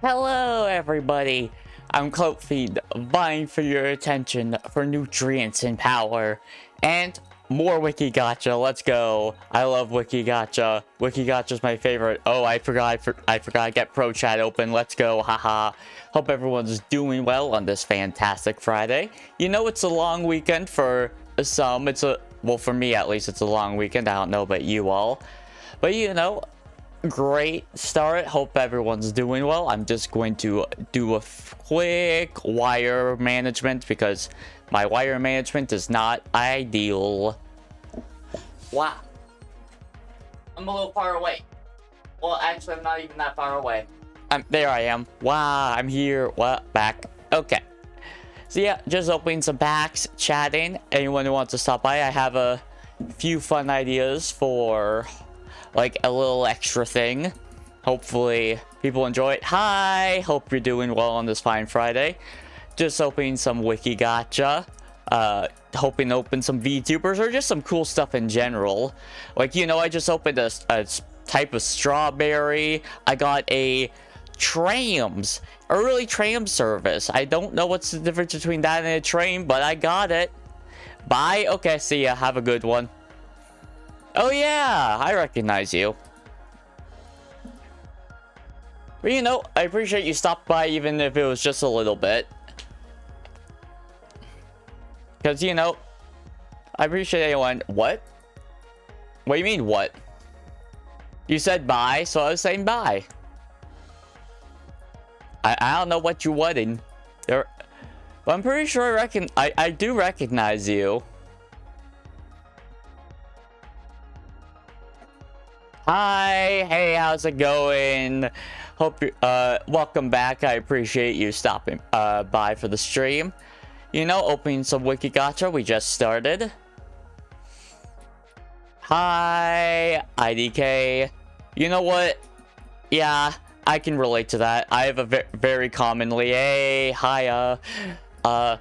Hello, everybody. I'm Cloakfeed, vying for your attention for nutrients and power, and more Wiki Gacha. Let's go. I love Wiki Gacha. Wiki Gacha's my favorite. Oh, I forgot to get Pro Chat open. Let's go. Haha. Hope everyone's doing well on this fantastic Friday. You know, it's a long weekend for some. Well, for me at least, it's a long weekend. I don't know about you all, but you know. Great start. Hope everyone's doing well. I'm just going to do a quick wire management because my wire management is not ideal. Wow. I'm a little far away. Well, actually, I'm not even that far away. There I am. Wow, I'm here. What? Back. Okay. So yeah, just opening some packs, chatting. Anyone who wants to stop by, I have a few fun ideas for like a little extra thing. Hopefully people enjoy it. Hi, hope you're doing well on this fine Friday. Just opening some Wiki Gacha. Hoping to open some VTubers or just some cool stuff in general. Like, you know, I just opened a type of strawberry. I got a trams, early tram service. I don't know what's the difference between that and a train, but I got it. Bye. Okay, see ya. Have a good one. Oh yeah, I recognize you. But you know, I appreciate you stopped by even if it was just a little bit. Because, you know, I appreciate anyone. What? What do you mean, what? You said bye, so I was saying bye. I don't know what you're wanting. But I'm pretty sure I do recognize you. Hi, hey, how's it going? Hope you welcome back. I appreciate you stopping by for the stream. You know, opening some Wiki Gacha. We just started. Hi, IDK. You know what? Yeah, I can relate to that. I have a very commonly, hey, hiya. I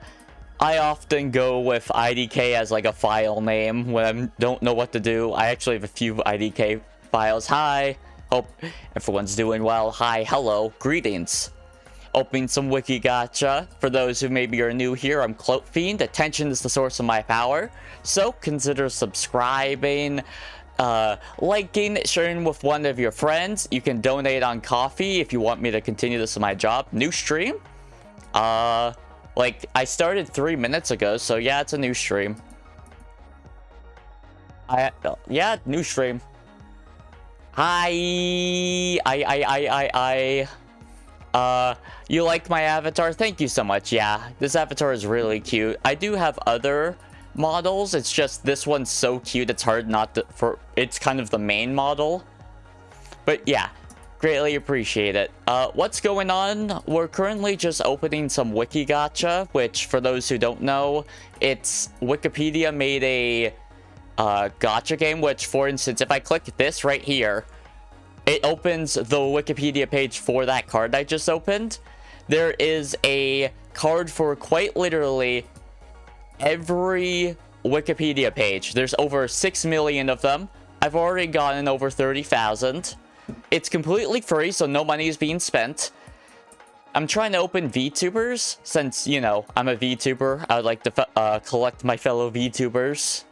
often go with IDK as like a file name when I don't know what to do. I actually have a few IDK files. Hi, hope everyone's doing well. Hi, hello, greetings. Opening some Wiki Gacha. For those who maybe are new here, I'm Cloakfiend. Attention is the source of my power, so consider subscribing, liking, sharing with one of your friends. You can donate on Coffee if you want me to continue this as my job. New stream? Like, I started 3 minutes ago, so yeah, it's a new stream. Yeah, new stream. Hi, you liked my avatar? Thank you so much. Yeah, this avatar is really cute. I do have other models. It's just this one's so cute. It's hard not to, it's kind of the main model. But yeah, greatly appreciate it. What's going on? We're currently just opening some Wiki Gacha, which for those who don't know, it's Wikipedia made a gacha game, which for instance, if I click this right here, it opens the Wikipedia page for that card I just opened. There is a card for quite literally every Wikipedia page. There's over 6 million of them. I've already gotten over 30,000. It's completely free, so no money is being spent. I'm trying to open VTubers since, you know, I'm a VTuber. I would like to collect my fellow VTubers.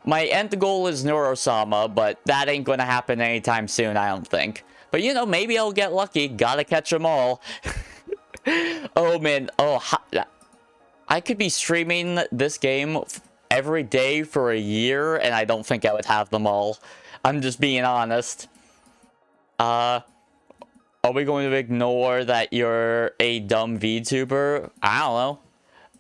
My end goal is NEURO, but that ain't gonna happen anytime soon, I don't think. But you know, maybe I'll get lucky. Gotta catch them all. Oh man, I could be streaming this game every day for a year, and I don't think I would have them all. I'm just being honest. Are we going to ignore that you're a dumb VTuber? I don't know.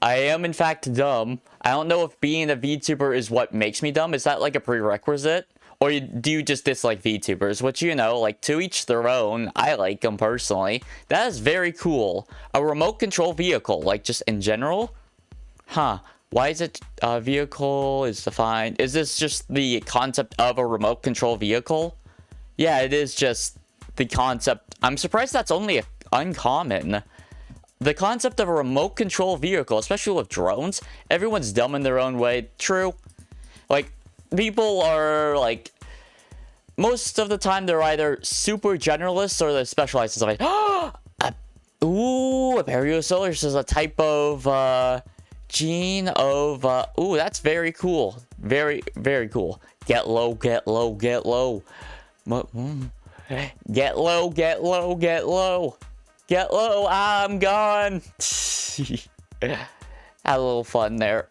I am in fact dumb. I don't know if being a VTuber is what makes me dumb. Is that like a prerequisite? Or do you just dislike VTubers? Which, you know, like to each their own. I like them personally. That is very cool. A remote control vehicle, like just in general? Huh. Why is it vehicle is defined? Is this just the concept of a remote control vehicle? Yeah, it is just the concept. I'm surprised that's only uncommon. The concept of a remote control vehicle, especially with drones, everyone's dumb in their own way. True. Like, people are, like, most of the time they're either super generalists or they're specialized in something. A Ooh, Periosolus is a type of gene of ooh, that's very cool. Very, very cool. Get low, get low, get low. Get low, get low, get low. Get low, I'm gone. Had a little fun there.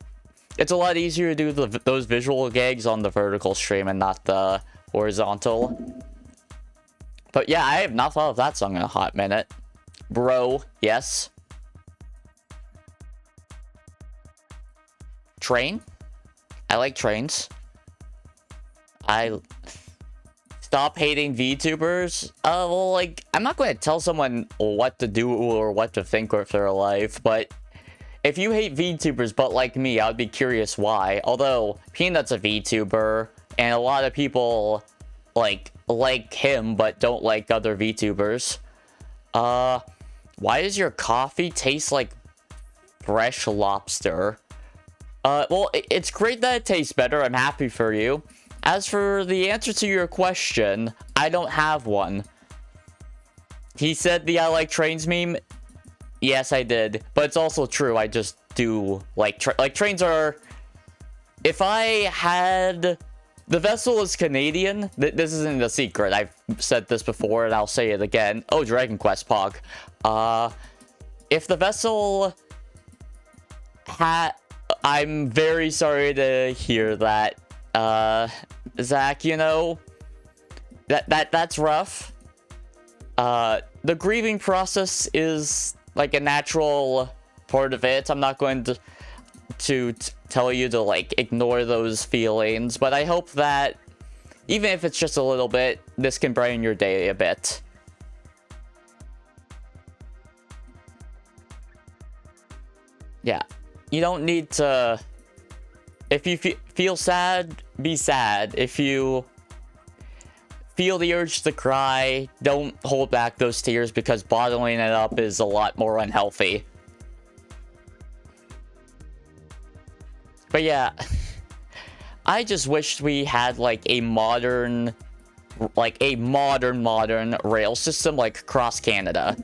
It's a lot easier to do those visual gags on the vertical stream and not the horizontal. But yeah, I have not thought of that song in a hot minute. Bro, yes. Train? I like trains. I stop hating VTubers. Well, like, I'm not going to tell someone what to do or what to think with their life, but if you hate VTubers but like me, I would be curious why. Although, Peanut's a VTuber, and a lot of people like him but don't like other VTubers. Why does your coffee taste like fresh lobster? Well, it's great that it tastes better. I'm happy for you. As for the answer to your question, I don't have one. He said the I like trains meme. Yes, I did. But it's also true. I just do like trains are... If I had... The vessel is Canadian. This isn't a secret. I've said this before and I'll say it again. Oh, Dragon Quest Pog. If the vessel had... I'm very sorry to hear that. Zach, you know, that's rough. The grieving process is like a natural part of it. I'm not going to tell you to like ignore those feelings, but I hope that even if it's just a little bit, this can brighten your day a bit. Yeah, you don't need to... If you feel sad, be sad. If you feel the urge to cry, don't hold back those tears because bottling it up is a lot more unhealthy. But yeah, I just wished we had like a modern rail system like across Canada.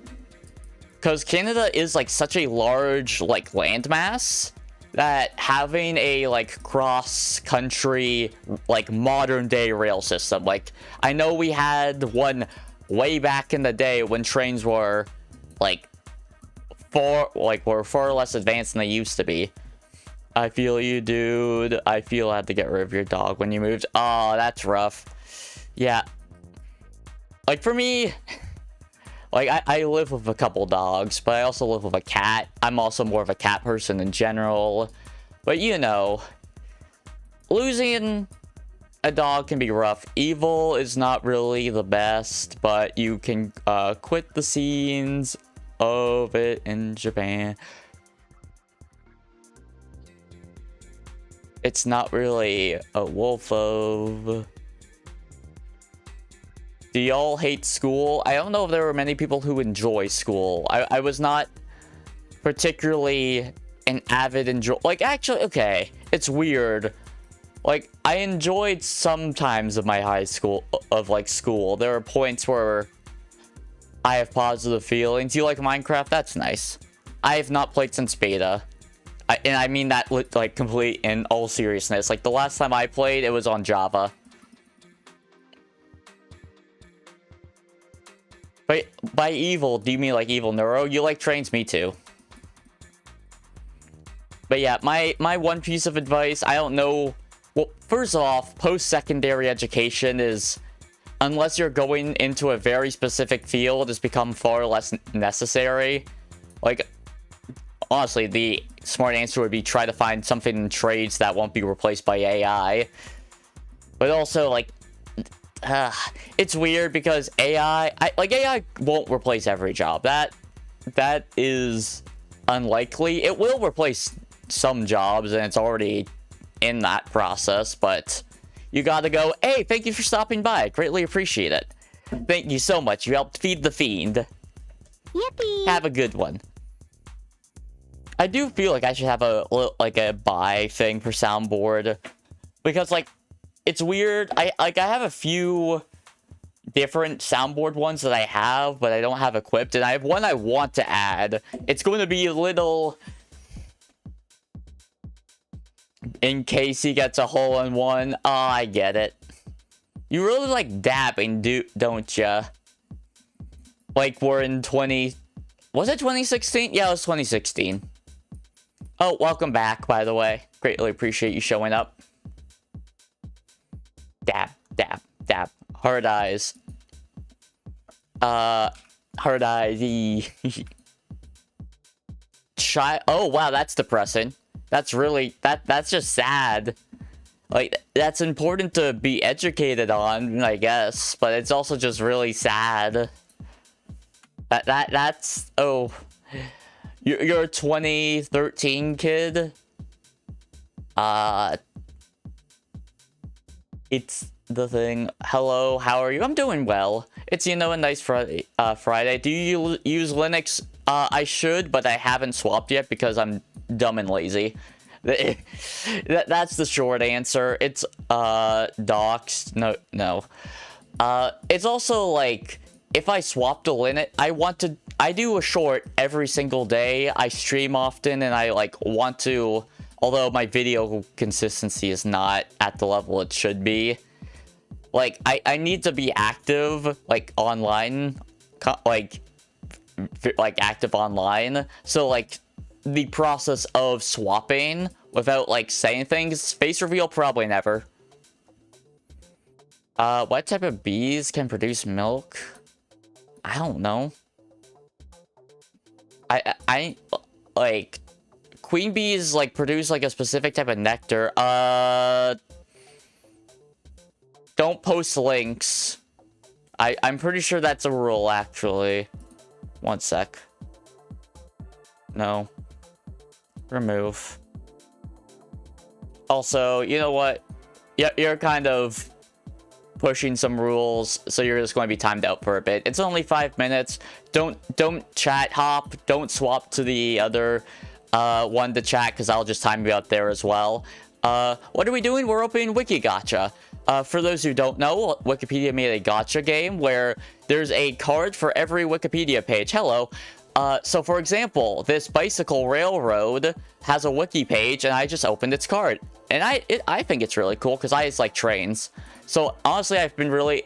Because Canada is like such a large like landmass that having a like cross-country like modern-day rail system, like I know we had one way back in the day when trains were like far less advanced than they used to be. I feel you, dude. I feel I had to get rid of your dog when you moved. Oh, that's rough. Yeah, like for me, like I live with a couple dogs, but I also live with a cat. I'm also more of a cat person in general. But you know, losing a dog can be rough. Evil is not really the best, but you can quit the scenes of it in Japan. It's not really a wolf of... Do y'all hate school? I don't know if there were many people who enjoy school. I was not particularly an avid like, actually, okay, it's weird. Like, I enjoyed some times of my high school, school. There are points where I have positive feelings. You like Minecraft? That's nice. I have not played since beta. And I mean that, like, complete in all seriousness. Like, the last time I played, it was on Java. But by evil, do you mean like evil neuro? You like trains? Me too. But yeah, my one piece of advice, I don't know. Well, first off, post-secondary education is, unless you're going into a very specific field, has become far less necessary. Like, honestly, the smart answer would be try to find something in trades that won't be replaced by AI. But also, like, it's weird because AI won't replace every job. That is unlikely. It will replace some jobs, and it's already in that process, but you gotta go, hey, thank you for stopping by. Greatly appreciate it. Thank you so much. You helped feed the fiend. Yippee! Have a good one. I do feel like I should have a buy thing for soundboard, because like, it's weird. I have a few different soundboard ones that I have, but I don't have equipped, and I have one I want to add. It's going to be a little... in case he gets a hole-in-one. Oh, I get it. You really like dabbing, don't ya? Like, we're in 20... Was it 2016? Yeah, it was 2016. Oh, welcome back, by the way. Greatly appreciate you showing up. Dab, dab, dab. Hard eyes. Hard eyes. Oh, wow, that's depressing. That's really... That's just sad. Like, that's important to be educated on, I guess. But it's also just really sad. That's... Oh... You're a 2013 kid? It's the thing. Hello, how are you? I'm doing well. It's, you know, a nice Friday. Do you use Linux? I should, but I haven't swapped yet because I'm dumb and lazy. That's the short answer. It's, DOX. No. It's also, like, if I swap to Linux, I do a short every single day. I stream often, and I, like, want to... Although my video consistency is not at the level it should be. Like, I need to be active, like, online. Like, active online. So, like, the process of swapping without, like, saying things... Face reveal, probably never. What type of bees can produce milk? I don't know. I like, queen bees, like, produce, like, a specific type of nectar. Don't post links. I'm pretty sure that's a rule, actually. One sec. No. Remove. Also, you know what? You're kind of pushing some rules, so you're just going to be timed out for a bit. It's only 5 minutes. Don't chat hop. Don't swap to the other one to chat, because I'll just time you out there as well. What are we doing? We're opening WIKI GACHA. For those who don't know, Wikipedia made a gacha game where there's a card for every Wikipedia page. Hello. So for example, this bicycle railroad has a wiki page, and I just opened its card. And I think it's really cool, because I just like trains. So honestly, I've been really...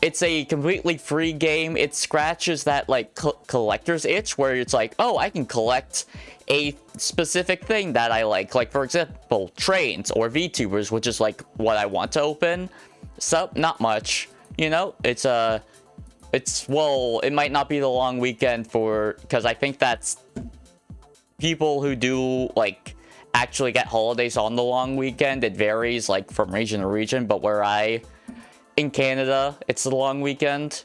It's a completely free game. It scratches that, like, collector's itch, where it's like, oh, I can collect a specific thing that I like. Like, for example, trains or VTubers, which is, like, what I want to open. So, not much. You know, well, it might not be the long weekend because I think that's people who do, like, actually get holidays on the long weekend. It varies, like, from region to region, but in Canada, it's the long weekend.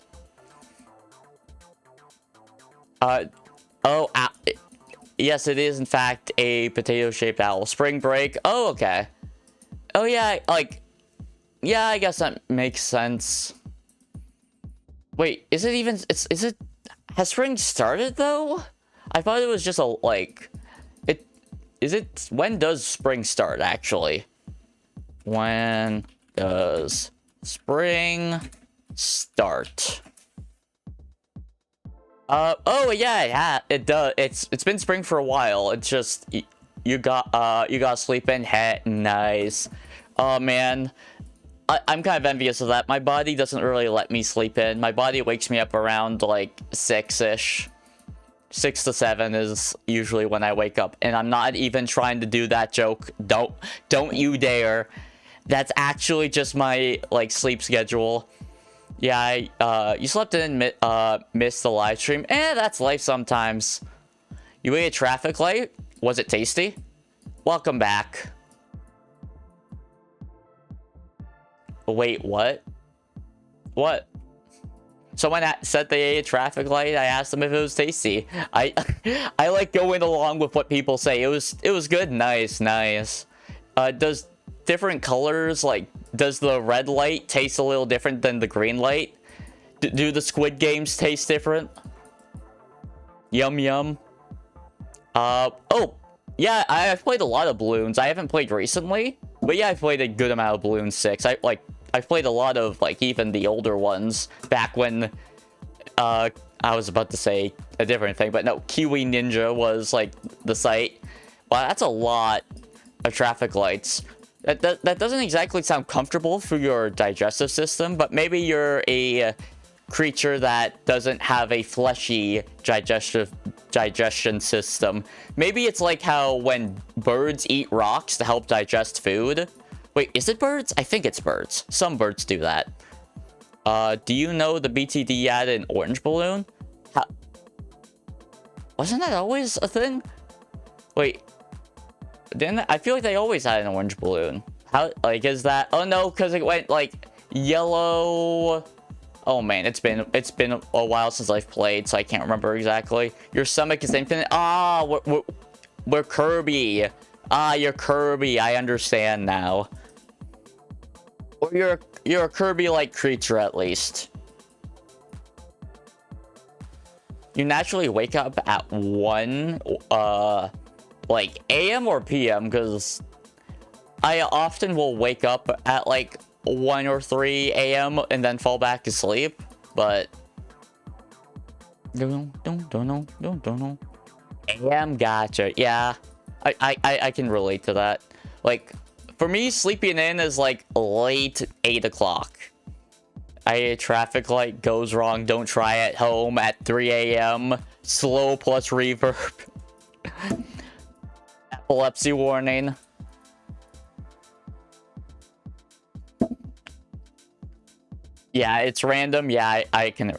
Yes, it is, in fact, a potato-shaped owl. Spring break. Oh, okay. Oh, yeah, like, yeah, I guess that makes sense. Wait, is it, has spring started, though? I thought it was just when does spring start, actually? When does spring start? Oh, yeah, it does. It's been spring for a while. It's just, you gotta sleep in. Heh, nice. Oh, man. I'm kind of envious of that. My body doesn't really let me sleep in. My body wakes me up around, like, 6-ish. 6 to 7 is usually when I wake up. And I'm not even trying to do that joke. Don't you dare. That's actually just my, like, sleep schedule. Yeah, you slept in and missed the live stream. That's life sometimes. You ate a traffic light? Was it tasty? Welcome back. Wait, what? What? Someone said they ate a traffic light. I asked them if it was tasty. I like going along with what people say. It was good. Nice. Does different colors, like, does the red light taste a little different than the green light? Do the Squid Games taste different? Yum. Oh, yeah, I've played a lot of Balloons. I haven't played recently, but yeah, I've played a good amount of Balloon 6. I, like, I've played a lot of like even the older ones back when I was about to say a different thing, but no, Kiwi Ninja was like the site. Wow, that's a lot of traffic lights. That doesn't exactly sound comfortable for your digestive system, but maybe you're a creature that doesn't have a fleshy digestion system. Maybe it's like how when birds eat rocks to help digest food. Wait, is it birds? I think it's birds. Some birds do that. Do you know the BTD added an orange balloon? Wasn't that always a thing? Wait. I feel like they always had an orange balloon. How, like, is that... Oh, no, because it went, like, yellow... Oh, man, it's been a while since I've played, so I can't remember exactly. Your stomach is infinite. Ah, we're Kirby. Ah, you're Kirby. I understand now. Or you're a Kirby-like creature, at least. You naturally wake up at 1, like, AM or PM, because I often will wake up at, like, 1 or 3 AM and then fall back asleep, but... Don't know. AM gacha, yeah. I can relate to that. Like, for me, sleeping in is, like, late 8 o'clock. A traffic light goes wrong, don't try at home at 3 AM. Slow plus reverb. Epilepsy warning. Yeah, it's random. Yeah, I can...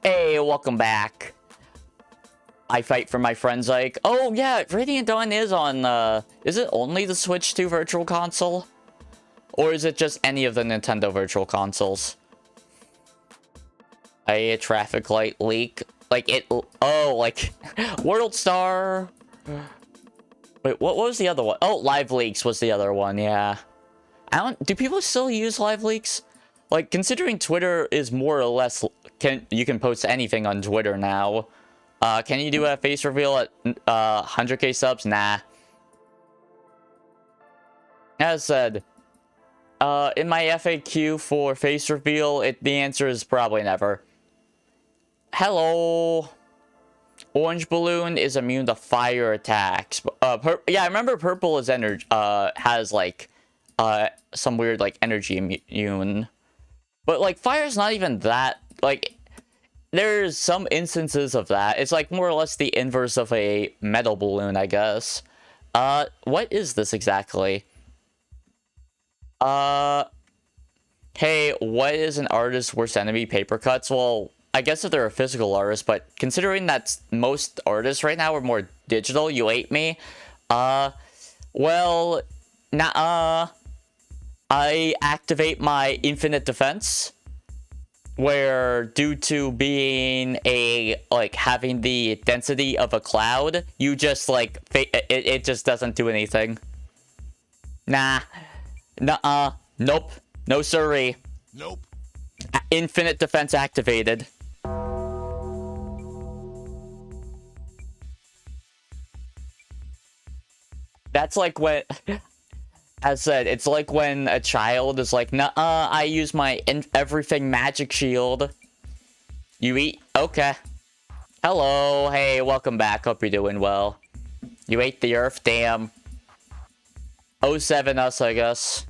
hey, welcome back. I fight for my friends like... Oh, yeah, Radiant Dawn is on... is it only the Switch 2 Virtual Console? Or is it just any of the Nintendo Virtual Consoles? A traffic light leak. Like, it... Oh, like... World Star... Wait, what was the other one? Oh, Live Leaks was the other one, yeah. Do people still use Live Leaks? Like, considering Twitter is more or less... You can post anything on Twitter now. Can you do a face reveal at 100k subs? Nah. As said, in my FAQ for face reveal, the answer is probably never. Hello. Orange balloon is immune to fire attacks. Yeah, I remember purple is has like some weird like energy immune. But like fire's not even that like there's some instances of that. It's like more or less the inverse of a metal balloon, I guess. What is this exactly? Hey, what is an artist's worst enemy? Paper cuts? Well, I guess if they're a physical artist, but considering that most artists right now are more digital, you ate me. Well, nah, I activate my infinite defense, where due to being having the density of a cloud, you just like, it just doesn't do anything. Nah, nuh-uh, nope, no siree. Nope. Infinite defense activated. That's like when, as said, it's like when a child is like, nuh-uh, I use my everything magic shield. You eat? Okay. Hello, hey, welcome back, hope you're doing well. You ate the earth, damn. 07 us, I guess.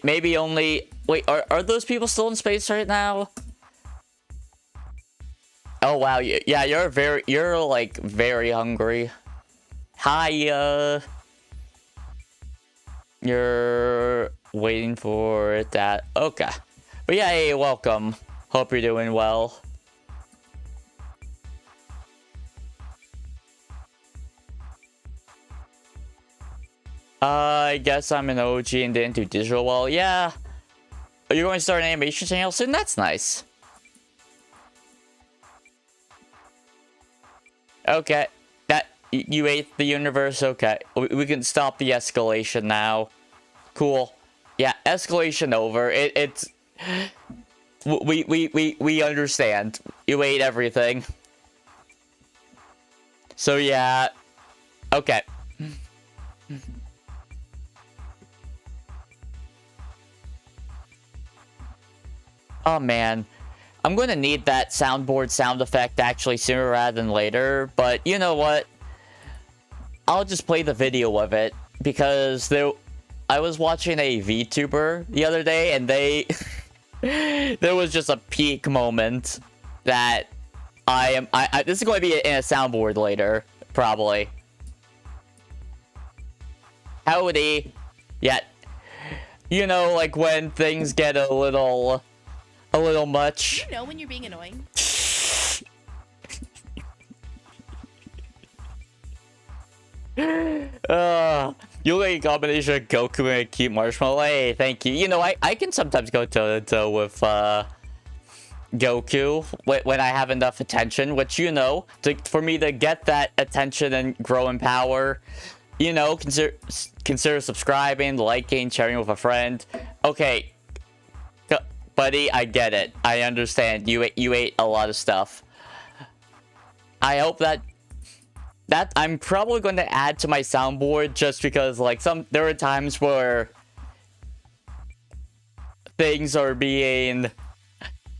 Maybe only... Wait, are those people still in space right now? Oh, wow, yeah, you're like, very hungry. Hi, You're waiting for that. Okay. But yeah, hey, welcome. Hope you're doing well. I guess I'm an OG and didn't do digital well. Yeah. Are you going to start an animation channel soon? That's nice. Okay. You ate the universe? Okay. We can stop the escalation now. Cool. Yeah, escalation over. It's... We understand. You ate everything. So yeah. Okay. Oh, man. I'm going to need that soundboard sound effect actually sooner rather than later. But you know what? I'll just play the video of it. Because I was watching a VTuber the other day. And they... there was just a peak moment that this is going to be in a soundboard later. Probably. Howdy. Yeah. You know, like when things get a little much. You know when you're being annoying. You like a combination of Goku and a cute marshmallow. Hey, thank you. You know, I can sometimes go toe to toe with Goku when I have enough attention, which, you know, for me to get that attention and grow in power, you know, consider subscribing, liking, sharing with a friend. Okay, buddy, I get it. I understand. You ate a lot of stuff. I hope that I'm probably going to add to my soundboard just because, like, there are times where things are being,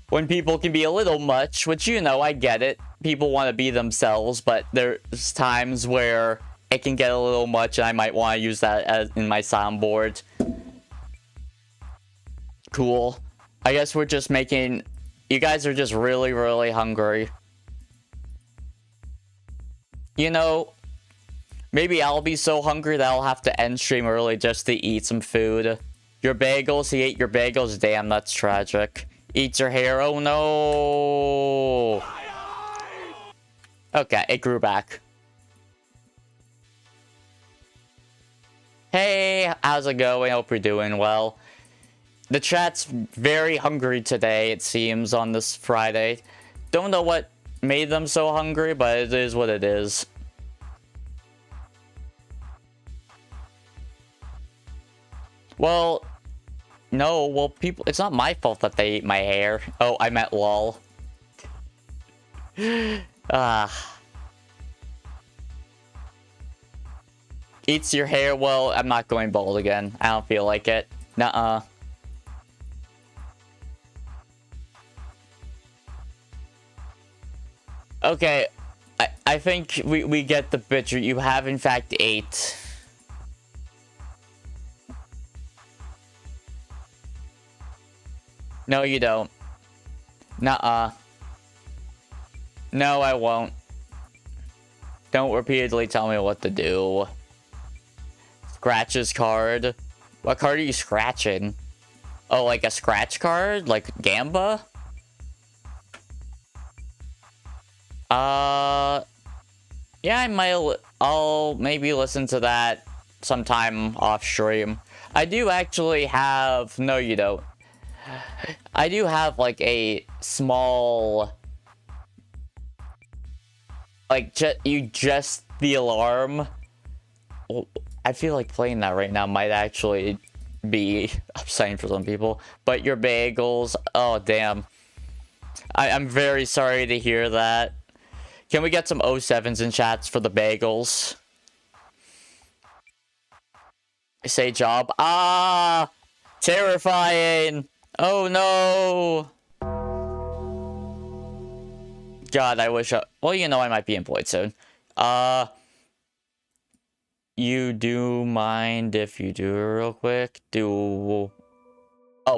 when people can be a little much, which, you know, I get it. People want to be themselves, but there's times where it can get a little much, and I might want to use that in my soundboard. Cool. I guess we're just making... You guys are just really, really hungry. You know, maybe I'll be so hungry that I'll have to end stream early just to eat some food. Your bagels? He ate your bagels? Damn, that's tragic. Eats your hair? Oh no! Okay, it grew back. Hey, how's it going? Hope you're doing well. The chat's very hungry today, it seems, on this Friday. Don't know what made them so hungry, but it is what it is. Well, no, well, people, it's not my fault that they ate my hair. Oh, I meant lol. Eats your hair? Well, I'm not going bald again. I don't feel like it. Nuh-uh. Okay, I think we get the picture. You have, in fact, ate. No, you don't. Nuh-uh. No, I won't. Don't repeatedly tell me what to do. Scratch his card. What card are you scratching? Oh, like a scratch card? Like Gamba? Yeah, I'll maybe listen to that sometime off stream. I do actually have, no you don't. I do have like a small, like just the alarm. Well, I feel like playing that right now might actually be upsetting for some people. But your bagels, oh damn. I'm very sorry to hear that. Can we get some 07s in chats for the bagels? Say job. Ah! Terrifying! Oh no! God, I wish well, you know I might be employed soon. You do mind if you do it real quick? Oh,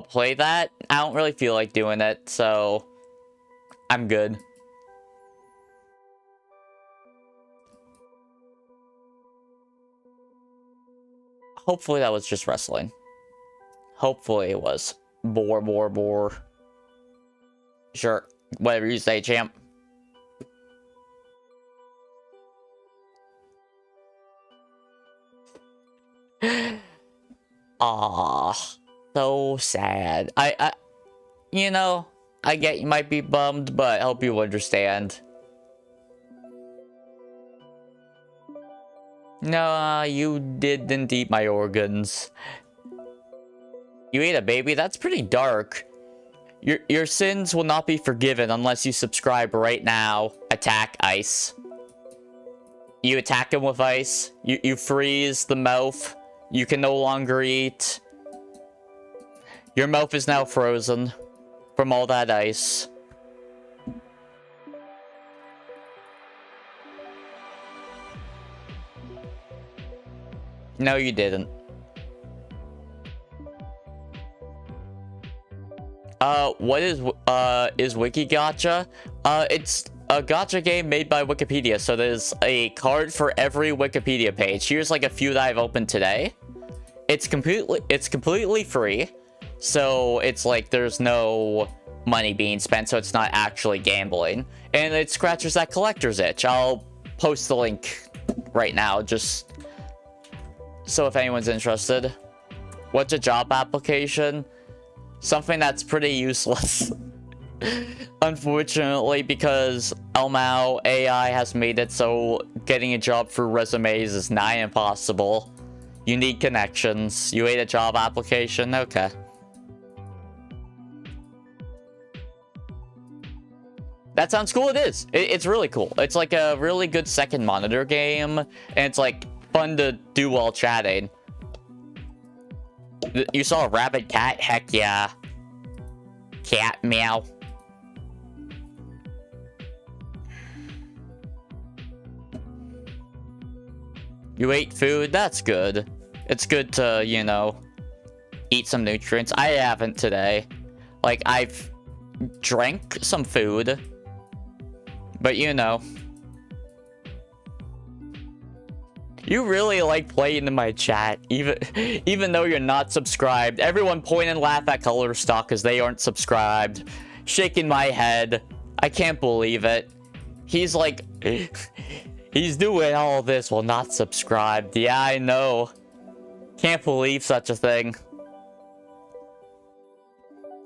play that? I don't really feel like doing it, so... I'm good. Hopefully that was just wrestling. Hopefully it was. Bore. Sure. Whatever you say, champ. Ah, so sad. You know, I get you might be bummed, but I hope you understand. No, you didn't eat my organs. You ate a baby? That's pretty dark. Your sins will not be forgiven unless you subscribe right now. Attack ice. You attack him with ice. You freeze the mouth. You can no longer eat. Your mouth is now frozen. from all that ice. No, you didn't. What is WIKI Gacha? It's a gacha game made by Wikipedia, so there's a card for every Wikipedia page. Here's like a few that I've opened today. It's completely free, so it's like there's no money being spent, so it's not actually gambling, and it scratches that collector's itch. I'll post the link right now, just so if anyone's interested. What's a job application? Something that's pretty useless. Unfortunately, because Elmao AI has made it so getting a job through resumes is nigh impossible. You need connections. You ate a job application? Okay. That sounds cool. It is. It's really cool. It's like a really good second monitor game, and it's like fun to do while chatting. You saw a rabbit cat? Heck yeah. Cat meow. You ate food? That's good. It's good to, you know, eat some nutrients. I haven't today. Like, I've drank some food. But, you know. You really like playing in my chat, even though you're not subscribed. Everyone point and laugh at Colorstock because they aren't subscribed. Shaking my head. I can't believe it. He's like... He's doing all this while not subscribed. Yeah, I know. Can't believe such a thing.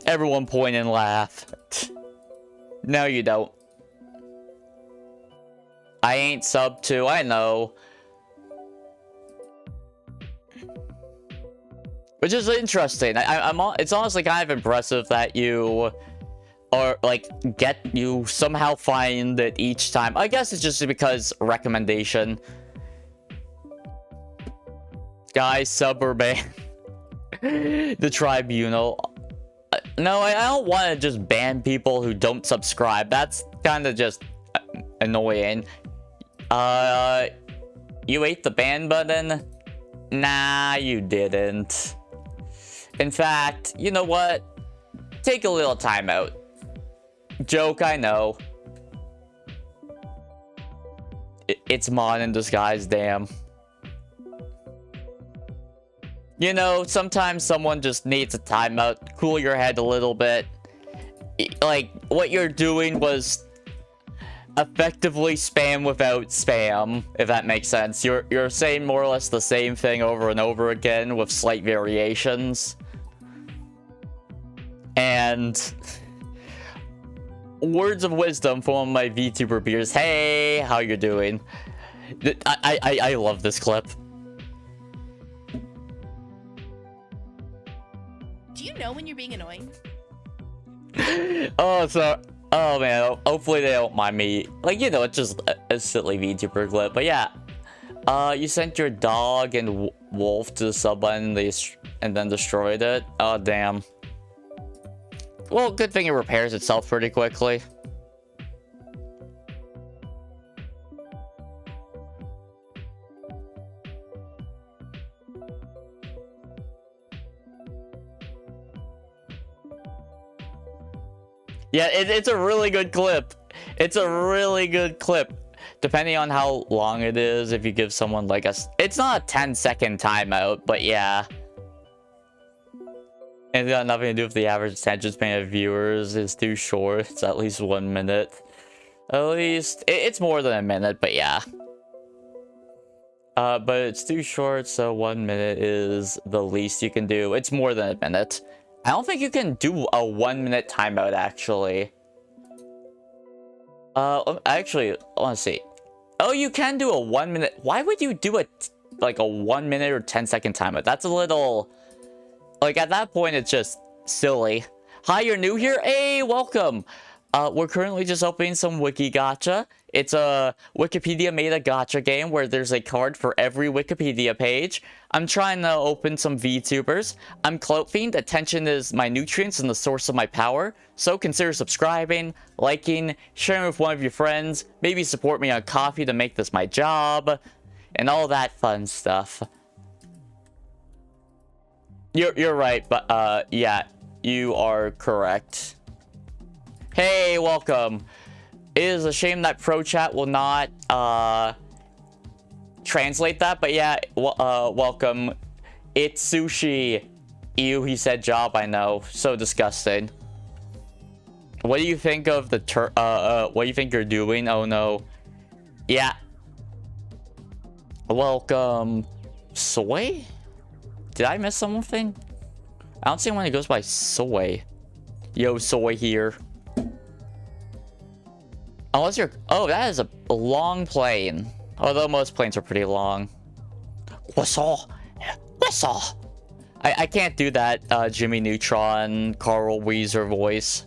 Everyone point and laugh. No, you don't. I ain't sub to. I know. Which is interesting. It's honestly kind of impressive that you... or like you somehow find it each time. I guess it's just because recommendation. Guys, sub or ban. The tribunal. No, I don't want to just ban people who don't subscribe. That's kind of just annoying. You ate the ban button? Nah, you didn't. In fact, you know what? Take a little time out. Joke, I know. It's Mon in disguise, damn. You know, sometimes someone just needs a timeout. Cool your head a little bit. Like, what you're doing was effectively spam without spam, if that makes sense. You're saying more or less the same thing over and over again with slight variations. And... words of wisdom from one of my VTuber peers. Hey, how you doing? I love this clip. Do you know when you're being annoying? Oh man, hopefully they don't mind me. Like, you know, it's just a silly VTuber clip. But yeah, you sent your dog and wolf to the sub button and then destroyed it. Oh damn. Well, good thing it repairs itself pretty quickly. Yeah, it's a really good clip. It's a really good clip. Depending on how long it is, if you give someone like it's not a 10-second timeout, but yeah. It's got nothing to do with the average attention span of viewers. It's too short. It's at least 1 minute. At least it's more than a minute, but yeah. But it's too short, so 1 minute is the least you can do. It's more than a minute. I don't think you can do a 1 minute timeout, actually. Actually, I want to see. Oh, you can do a 1 minute. Why would you do like a 1 minute or 10-second timeout? That's a little... like, at that point, it's just silly. Hi, you're new here? Hey, welcome. We're currently just opening some WIKI gacha. It's a Wikipedia made a gacha game where there's a card for every Wikipedia page. I'm trying to open some VTubers. I'm Clout Fiend. Attention is my nutrients and the source of my power. So consider subscribing, liking, sharing with one of your friends. Maybe support me on Coffee to make this my job. And all that fun stuff. You're right, but yeah, you are correct. Hey, welcome. It is a shame that ProChat will not translate that, but yeah, welcome. It's sushi. Ew, he said job, I know. So disgusting. What do you think of the what do you think you're doing? Oh no. Yeah. Welcome. Soy? Did I miss something? I don't see anyone who goes by Soy. Yo, Soy here. Unless you're... Oh, that is a long plane. Although most planes are pretty long. Whistle. Whistle. I can't do that Jimmy Neutron, Carl Weezer voice.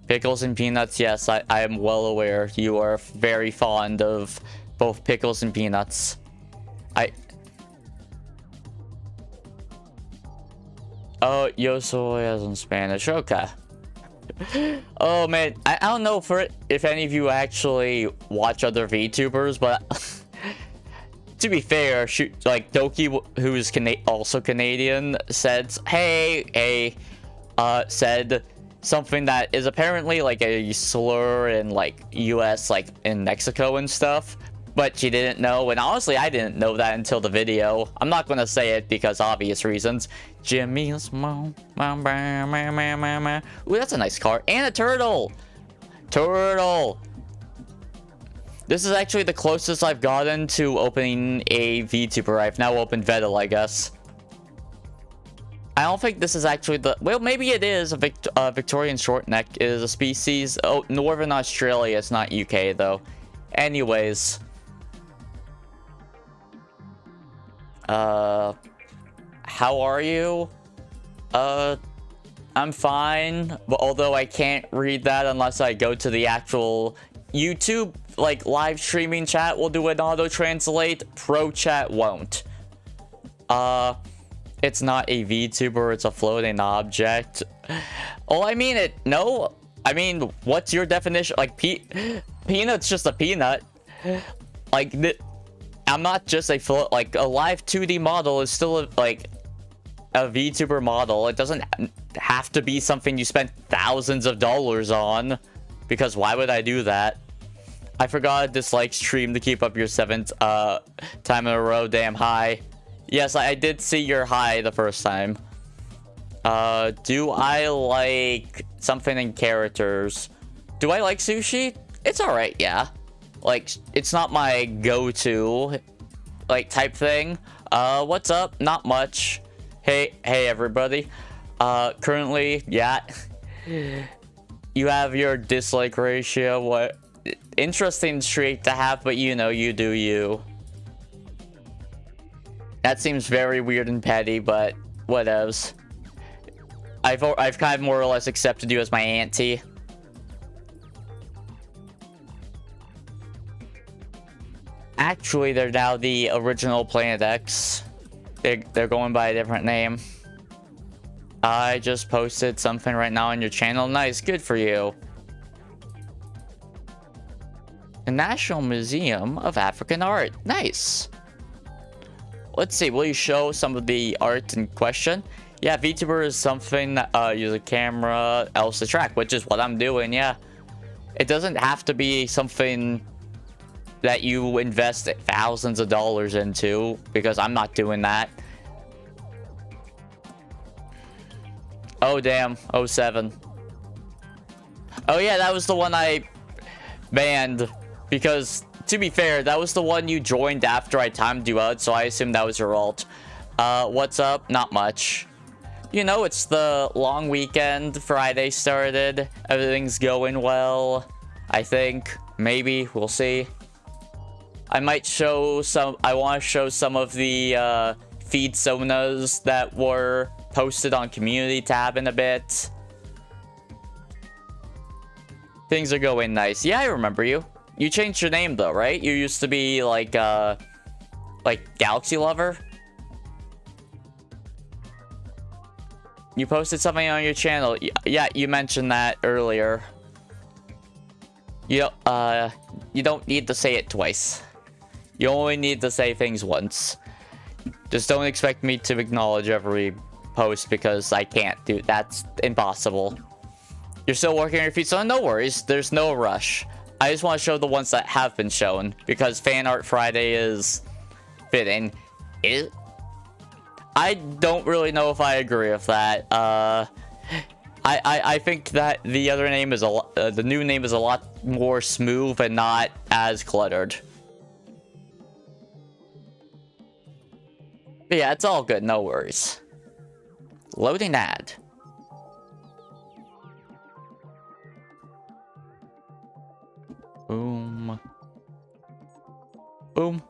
Pickles and peanuts, yes, I am well aware. You are very fond of both pickles and peanuts. Oh, yo soy as in Spanish. Okay. Oh man, I don't know if any of you actually watch other VTubers, but to be fair, like Doki, who is also Canadian, said, said something that is apparently like a slur in like US, like in Mexico and stuff. But she didn't know, and honestly, I didn't know that until the video. I'm not gonna say it because obvious reasons. Jimmy's mom. Ooh, that's a nice card. And a turtle! Turtle! This is actually the closest I've gotten to opening a VTuber. I've now opened Vettel, I guess. I don't think this is actually the... Well, maybe it is. A Victorian shortneck is a species. Oh, Northern Australia. It's not UK, though. Anyways... how are you? I'm fine, but although I can't read that unless I go to the actual YouTube, like, live streaming chat will do an auto-translate. Pro chat won't. It's not a VTuber, it's a floating object. Oh, I mean it. No, I mean, what's your definition? Like, peanut's just a peanut. Like, I'm not just a like a live 2D model is still like a VTuber model. It doesn't have to be something you spent thousands of dollars on, because why would I do that? I forgot to dislike stream to keep up your 7th time in a row. Damn high. Yes, I did see your high the first time. Do I like something in characters? Do I like sushi? It's alright, yeah. Like, it's not my go-to, like, type thing. What's up? Not much. Hey everybody. Currently, yeah. You have your dislike ratio. What? Interesting streak to have, but you know, you do you. That seems very weird and petty, but whatevs. I've kind of more or less accepted you as my auntie. Actually, they're now the original Planet X. They're going by a different name. I just posted something right now on your channel. Nice, good for you. The National Museum of African Art. Nice. Let's see, will you show some of the art in question? Yeah, VTuber is something that use a camera, else to track, which is what I'm doing, yeah. It doesn't have to be something that you invest thousands of dollars into, because I'm not doing that. Oh damn, 07. Oh yeah, that was the one I banned, because to be fair, that was the one you joined after I timed you out, so I assume that was your alt. What's up? Not much. You know, it's the long weekend. Friday started. Everything's going well, I think. Maybe, we'll see. I might show some... I want to show some of the feed sonas that were posted on community tab in a bit. Things are going nice. Yeah, I remember you. You changed your name though, right? You used to be like Galaxy Lover. You posted something on your channel. Yeah, you mentioned that earlier. You don't need to say it twice. You only need to say things once. Just don't expect me to acknowledge every post because I can't do that's impossible. You're still working on your feet, so no worries. There's no rush. I just want to show the ones that have been shown because Fan Art Friday is fitting. I don't really know if I agree with that. I think that the other name is the new name is a lot more smooth and not as cluttered. But yeah, it's all good. No worries. Loading ad. Boom. Boom.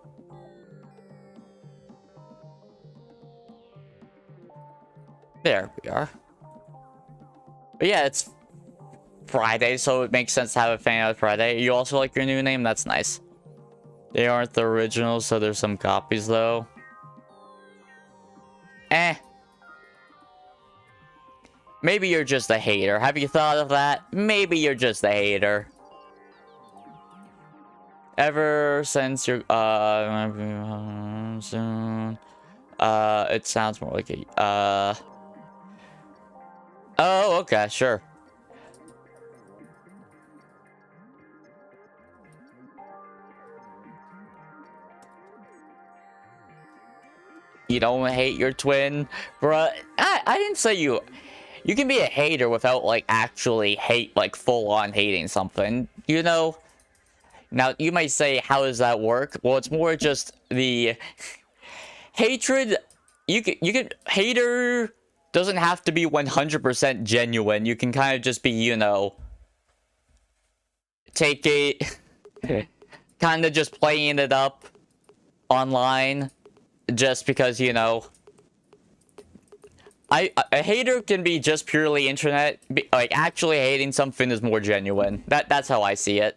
There we are. But yeah, it's Friday, so it makes sense to have a Fan Art Friday. You also like your new name? That's nice. They aren't the originals, so there's some copies though. Maybe you're just a hater. Have you thought of that? Maybe you're just a hater. Ever since you're soon. It sounds more like a oh, okay, sure. You don't hate your twin, bruh. I didn't say you. You can be a hater without like actually like full on hating something, you know. Now you might say, how does that work? Well, it's more just the hatred. You can hater doesn't have to be 100% genuine. You can kind of just be, you know, take it, kind of just playing it up online, just because, you know. A hater can be just purely internet. Like actually hating something is more genuine. That's how I see it.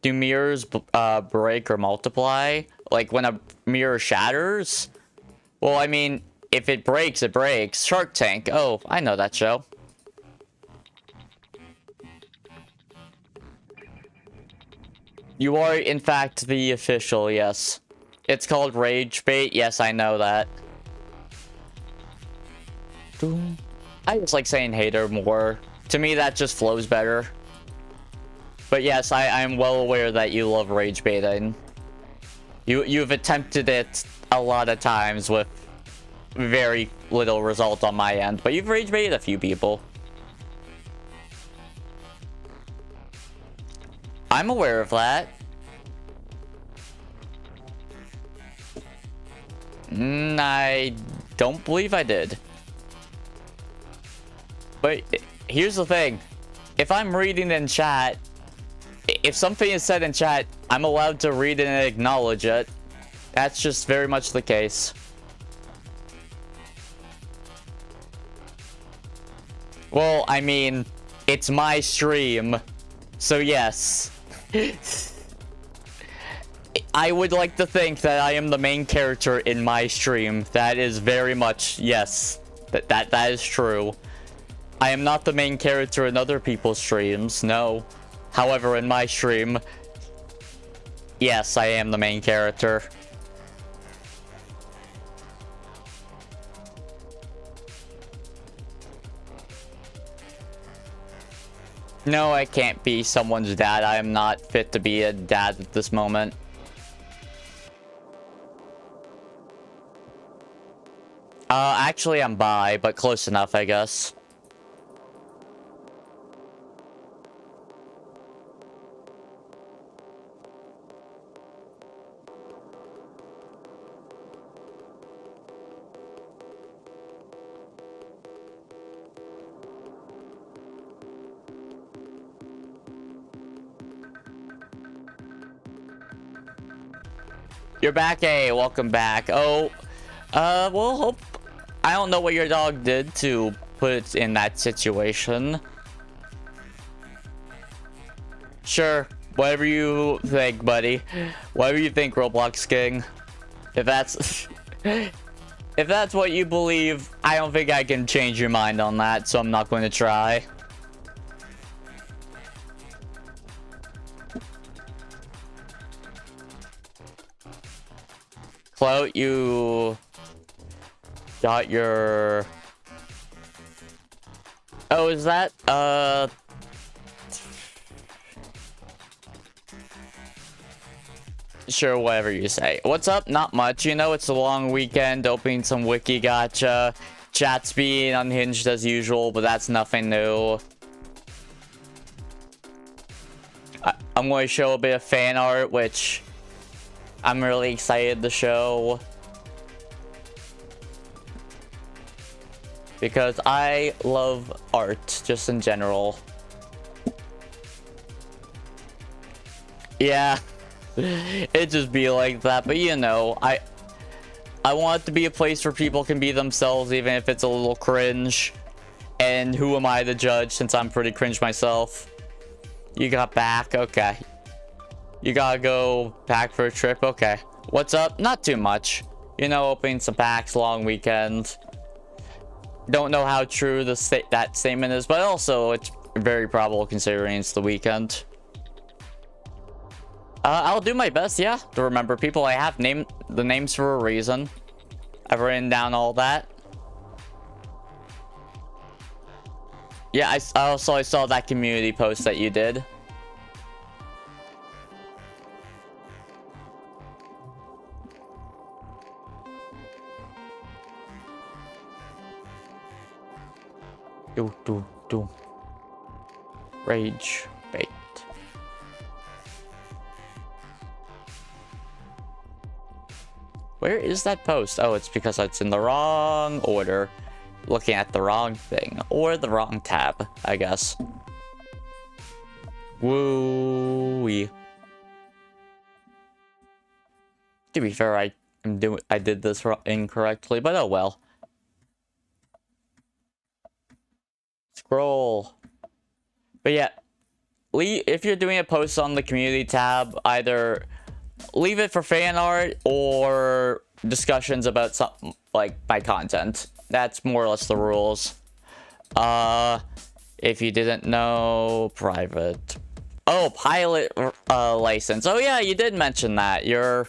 Do mirrors break or multiply? Like when a mirror shatters? Well, I mean, if it breaks, it breaks. Shark Tank. Oh, I know that show. You are, in fact, the official, yes. It's called Rage Bait. Yes, I know that. I just like saying hater more. To me, that just flows better. But yes, I'm well aware that you love rage baiting. You've attempted it a lot of times with very little result on my end, but you've rage baited a few people. I'm aware of that. I don't believe I did. But here's the thing. If I'm reading in chat, if something is said in chat, I'm allowed to read it and acknowledge it. That's just very much the case. Well, I mean, it's my stream, so yes. I would like to think that I am the main character in my stream. That is very much, yes, that is true. I am not the main character in other people's streams, no. However, in my stream, yes, I am the main character. No, I can't be someone's dad. I am not fit to be a dad at this moment. Actually, I'm bi, but close enough, I guess. You're back, hey, welcome back. Oh, well, hope... I don't know what your dog did to put it in that situation. Sure, whatever you think, buddy. Whatever you think, Roblox King. If that's if that's what you believe, I don't think I can change your mind on that, so I'm not going to try. Clout, you got your... Oh, is that, Sure, whatever you say. What's up? Not much. You know, it's a long weekend, opening some WIKI gacha. Chat's being unhinged as usual, but that's nothing new. I'm going to show a bit of fan art, which I'm really excited to show. Because I love art, just in general. Yeah. It just be like that, but you know, I want it to be a place where people can be themselves, even if it's a little cringe. And who am I to judge, since I'm pretty cringe myself? You got back? Okay. You gotta go back for a trip? Okay. What's up? Not too much. You know, opening some packs, long weekend. Don't know how true that statement is, but also it's very probable considering it's the weekend. I'll do my best, yeah, to remember people. I have named the names for a reason. I've written down all that. Yeah, I saw that community post that you did. Do. Rage bait. Where is that post? Oh, it's because it's in the wrong order. Looking at the wrong thing. Or the wrong tab, I guess. Woo-wee. To be fair, I did this incorrectly, but oh well. Scroll. But yeah, if you're doing a post on the community tab, either leave it for fan art or discussions about something like my content. That's more or less the rules. If you didn't know, private. Oh, pilot license. Oh yeah, you did mention that. You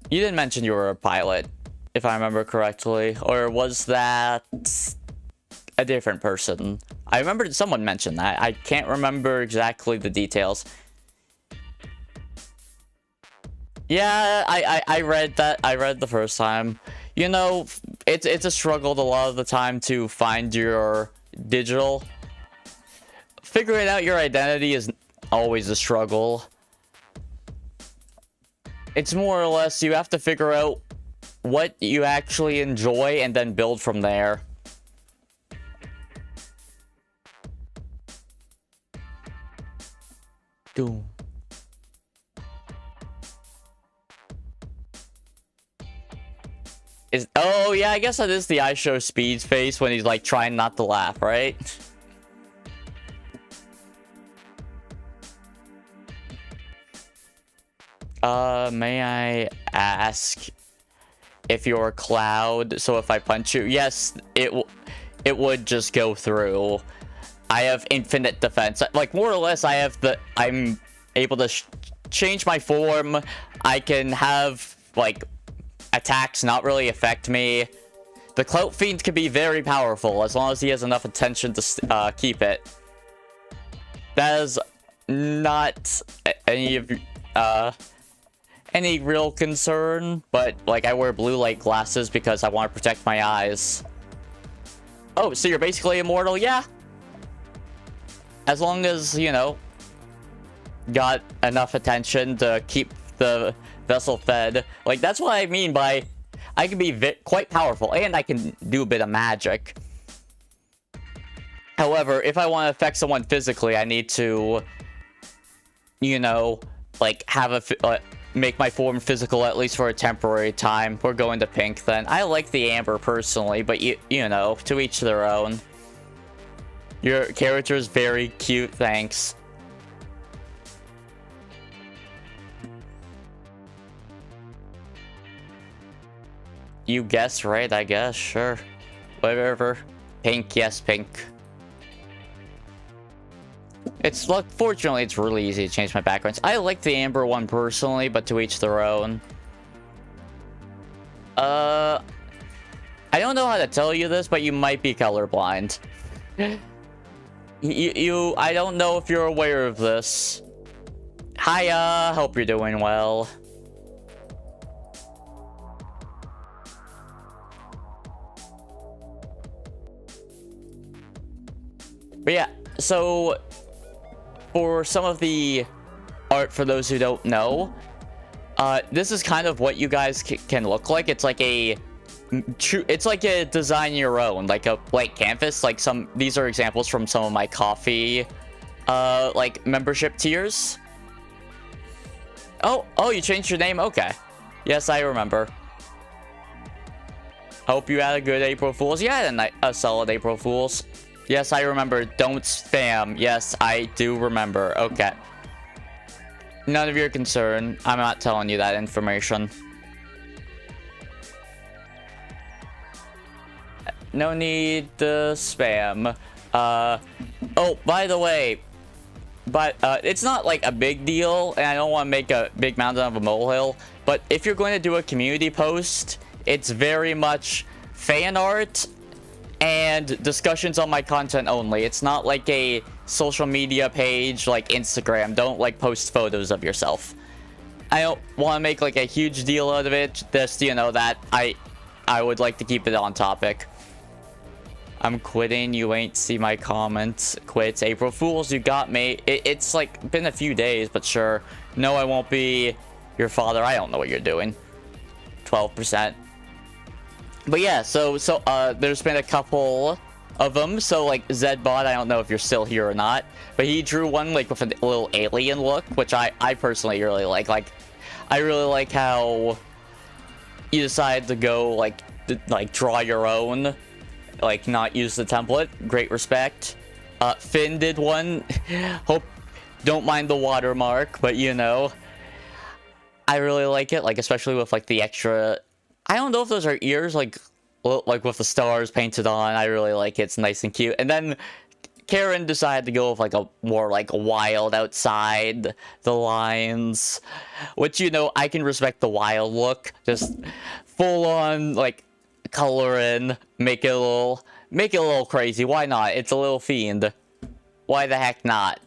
did mention you were a pilot, if I remember correctly. Or was that a different person? I remember someone mentioned that. I can't remember exactly the details. Yeah, I read that. I read the first time. You know, it's a struggle a lot of the time to find your digital. Figuring out your identity is always a struggle. It's more or less you have to figure out what you actually enjoy and then build from there. Doom. Oh yeah, I guess that is the I show Speed's face when he's like trying not to laugh, right? May I ask if you're Cloud? So if I punch you, yes, it would just go through. I have infinite defense. Like more or less, I'm able to change my form. I can have like attacks not really affect me. The Clout Fiend can be very powerful as long as he has enough attention to keep it. That is not any real concern, but like I wear blue light glasses because I want to protect my eyes. Oh, so you're basically immortal? Yeah. As long as, you know, got enough attention to keep the vessel fed. Like, that's what I mean by I can be quite powerful and I can do a bit of magic. However, if I want to affect someone physically, I need to, you know, like have make my form physical at least for a temporary time. We're going to pink then. I like the amber personally, but you know, to each their own. Your character is very cute, thanks. you guessed right, I guess. Sure. Whatever. Pink, yes, pink. It's, look, fortunately, it's really easy to change my backgrounds. I like the amber one personally, but to each their own. I don't know how to tell you this, but you might be colorblind. I don't know if you're aware of this. Hiya, hope you're doing well. But yeah, so for some of the art, for those who don't know, this is kind of what you guys can look like. It's like a design your own, like a blank canvas. Like these are examples from some of my coffee like membership tiers. Oh, you changed your name? Okay. Yes, I remember. Hope you had a good April Fool's. Yeah, I had a solid April Fool's. Yes, I remember. Don't spam. Yes, I do remember. Okay. None of your concern. I'm not telling you that information. No need to spam. Oh, by the way, but it's not like a big deal, and I don't want to make a big mountain of a molehill, but if you're going to do a community post, it's very much fan art and discussions on my content only. It's not like a social media page like Instagram. Don't like post photos of yourself. I don't want to make like a huge deal out of it. Just, you know, that I would like to keep it on topic. I'm quitting. You ain't see my comments. Quit. April Fools, you got me. It's like been a few days, but sure. No, I won't be your father. I don't know what you're doing. 12%. But yeah, so there's been a couple of them. So like Zedbot, I don't know if you're still here or not, but he drew one like with a little alien look, which I personally really like. Like, I really like how you decide to go like draw your own, like not use the template. Great respect. Finn did one. Don't mind the watermark, but you know, I really like it. Like, especially with like the extra, I don't know if those are ears, like with the stars painted on. I really like it. It's nice and cute. And then Karen decided to go with like a more like wild outside the lines, which, you know, I can respect the wild look. Just full on like color in, make it a little crazy. Why not? It's a little fiend. Why the heck not?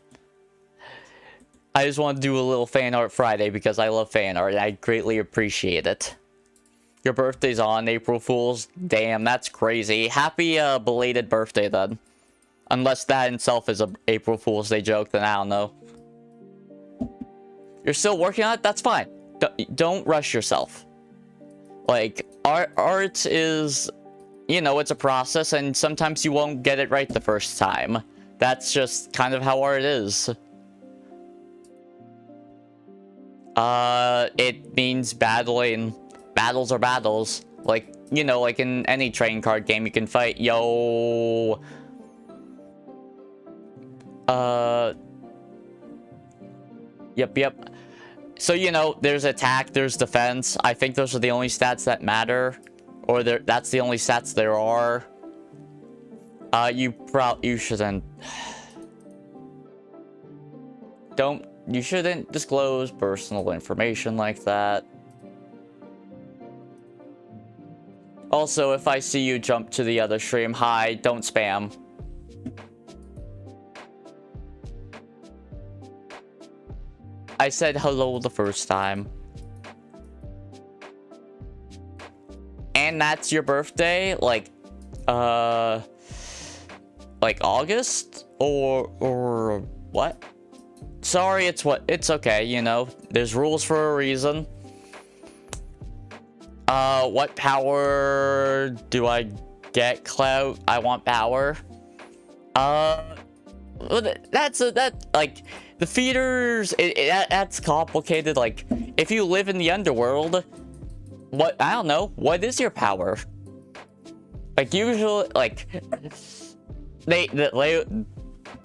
I just want to do a little fan art Friday because I love fan art and I greatly appreciate it. Your birthday's on April Fools. Damn, that's crazy. Happy belated birthday then. Unless that itself is a April Fool's Day joke, then I don't know. You're still working on it? That's fine. Don't rush yourself. Like, art is, you know, it's a process, and sometimes you won't get it right the first time. That's just kind of how art is. It means battling. Battles are battles. Like, you know, like in any trading card game, you can fight. Yo. Yep. So, you know, there's attack, there's defense. I think those are the only stats that matter. Or that's the only stats there are. You shouldn't. You shouldn't disclose personal information like that. Also, if I see you jump to the other stream, hi, don't spam. I said hello the first time. And that's your birthday? Like August? Or what? Sorry, it's okay, you know. There's rules for a reason. What power do I get? Clout? I want power. Like, the feeders, that's complicated. Like, if you live in the underworld, I don't know, what is your power? Like, usually, like,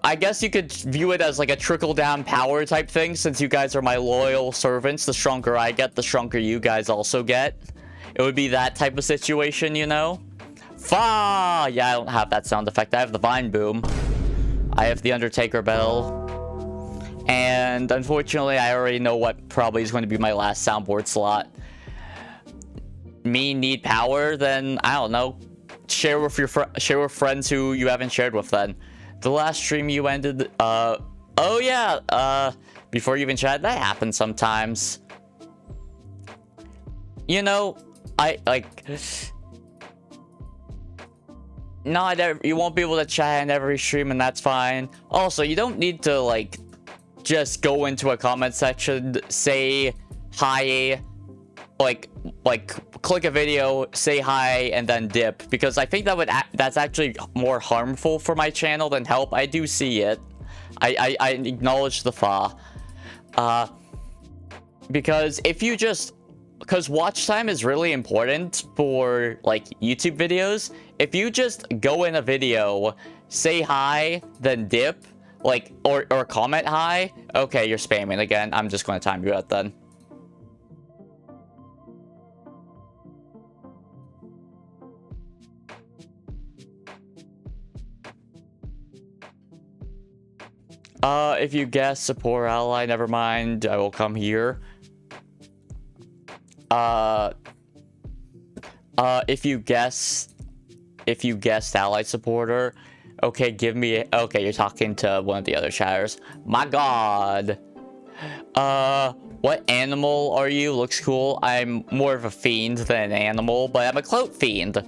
I guess you could view it as like a trickle-down power type thing, since you guys are my loyal servants. The stronger I get, the stronger you guys also get. It would be that type of situation, you know? Fa! Yeah, I don't have that sound effect. I have the Vine Boom. I have the Undertaker Bell. And unfortunately, I already know what probably is going to be my last soundboard slot. Me need power? Then, I don't know. Share with friends who you haven't shared with then. The last stream you ended, oh yeah, before you even chat, that happens sometimes. You know, you won't be able to chat in every stream, and that's fine. Also, you don't need to, like, just go into a comment section, say hi, like click a video, say hi, and then dip, because I think that's actually more harmful for my channel than help. I do see it. I acknowledge the fa. Because if you just... Because watch time is really important for, like, YouTube videos. If you just go in a video, say hi, then dip, like, or comment hi, okay, you're spamming again. I'm just going to time you out then. If you guess support ally, never mind, I will come here. If you guessed ally supporter, okay, okay, you're talking to one of the other chatters. My god. What animal are you? Looks cool. I'm more of a fiend than an animal, but I'm a clout fiend.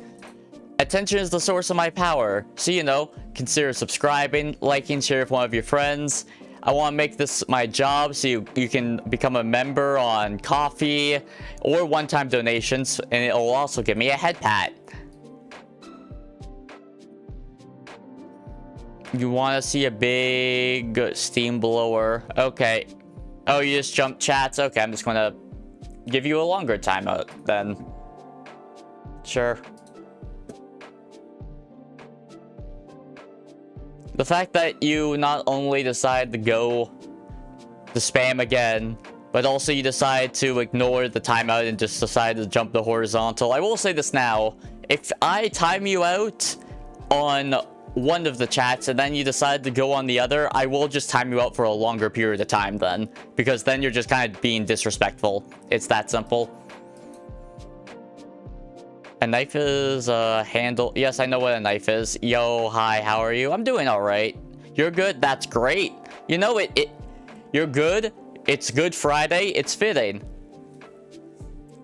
Attention is the source of my power, so you know, consider subscribing, liking, share with one of your friends. I want to make this my job, so you can become a member on Coffee or one-time donations, and it will also give me a head pat. You want to see a big steam blower? Okay. Oh, you just jumped chats? Okay, I'm just going to give you a longer timeout then. Sure. The fact that you not only decide to go to spam again, but also you decide to ignore the timeout and just decide to jump the horizontal. I will say this now. If I time you out on one of the chats and then you decide to go on the other, I will just time you out for a longer period of time then. Because then you're just kind of being disrespectful. It's that simple. A knife is a handle. Yes, I know what a knife is. Yo, hi, how are you? I'm doing all right. You're good? That's great. You know, you're good. It's Good Friday. It's fitting.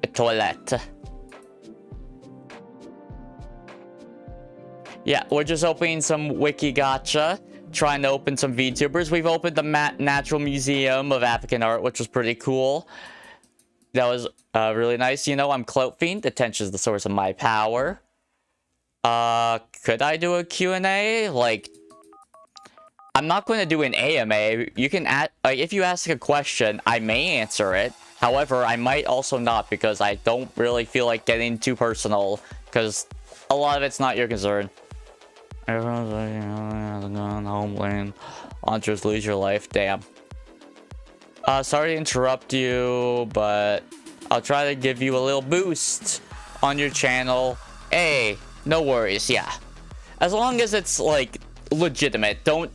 A toilet. Yeah, we're just opening some WIKI GACHA. Trying to open some VTubers. We've opened the Natural Museum of African Art, which was pretty cool. That was really nice. You know, I'm Clout Fiend. Attention is the source of my power. Could I do a Q&A? Like, I'm not going to do an AMA. You can if you ask a question, I may answer it. However, I might also not, because I don't really feel like getting too personal, because a lot of it's not your concern. Everyone's like, homeland. Hunters lose your life. Damn. Sorry to interrupt you, but I'll try to give you a little boost on your channel. Hey, no worries, yeah. As long as it's, like, legitimate. Don't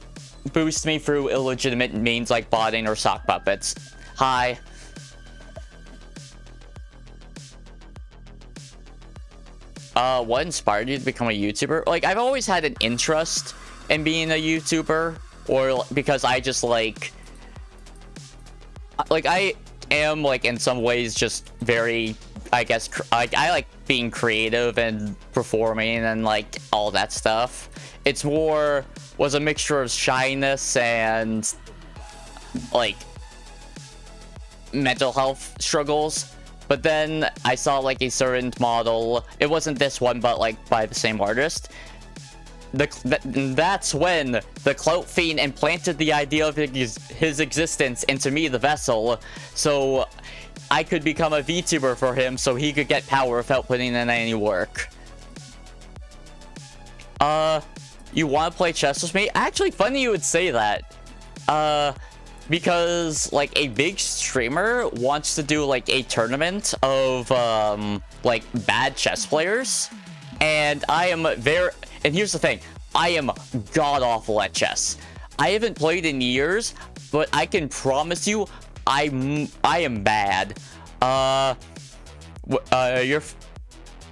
boost me through illegitimate means like botting or sock puppets. Hi. What inspired you to become a YouTuber? Like, I've always had an interest in being a YouTuber, or because I just, like, I am, like, in some ways just very, I guess, I like being creative and performing and, like, all that stuff. It's was a mixture of shyness and, like, mental health struggles. But then I saw, like, a certain model. It wasn't this one, but, like, by the same artist. That's when the Clout Fiend implanted the idea of his existence into me, the vessel, so I could become a VTuber for him, so he could get power without putting in any work. You want to play chess with me? Actually, funny you would say that. because like a big streamer wants to do like a tournament of like bad chess players, and and here's the thing, I am god awful at chess. I haven't played in years, but I can promise you I am bad.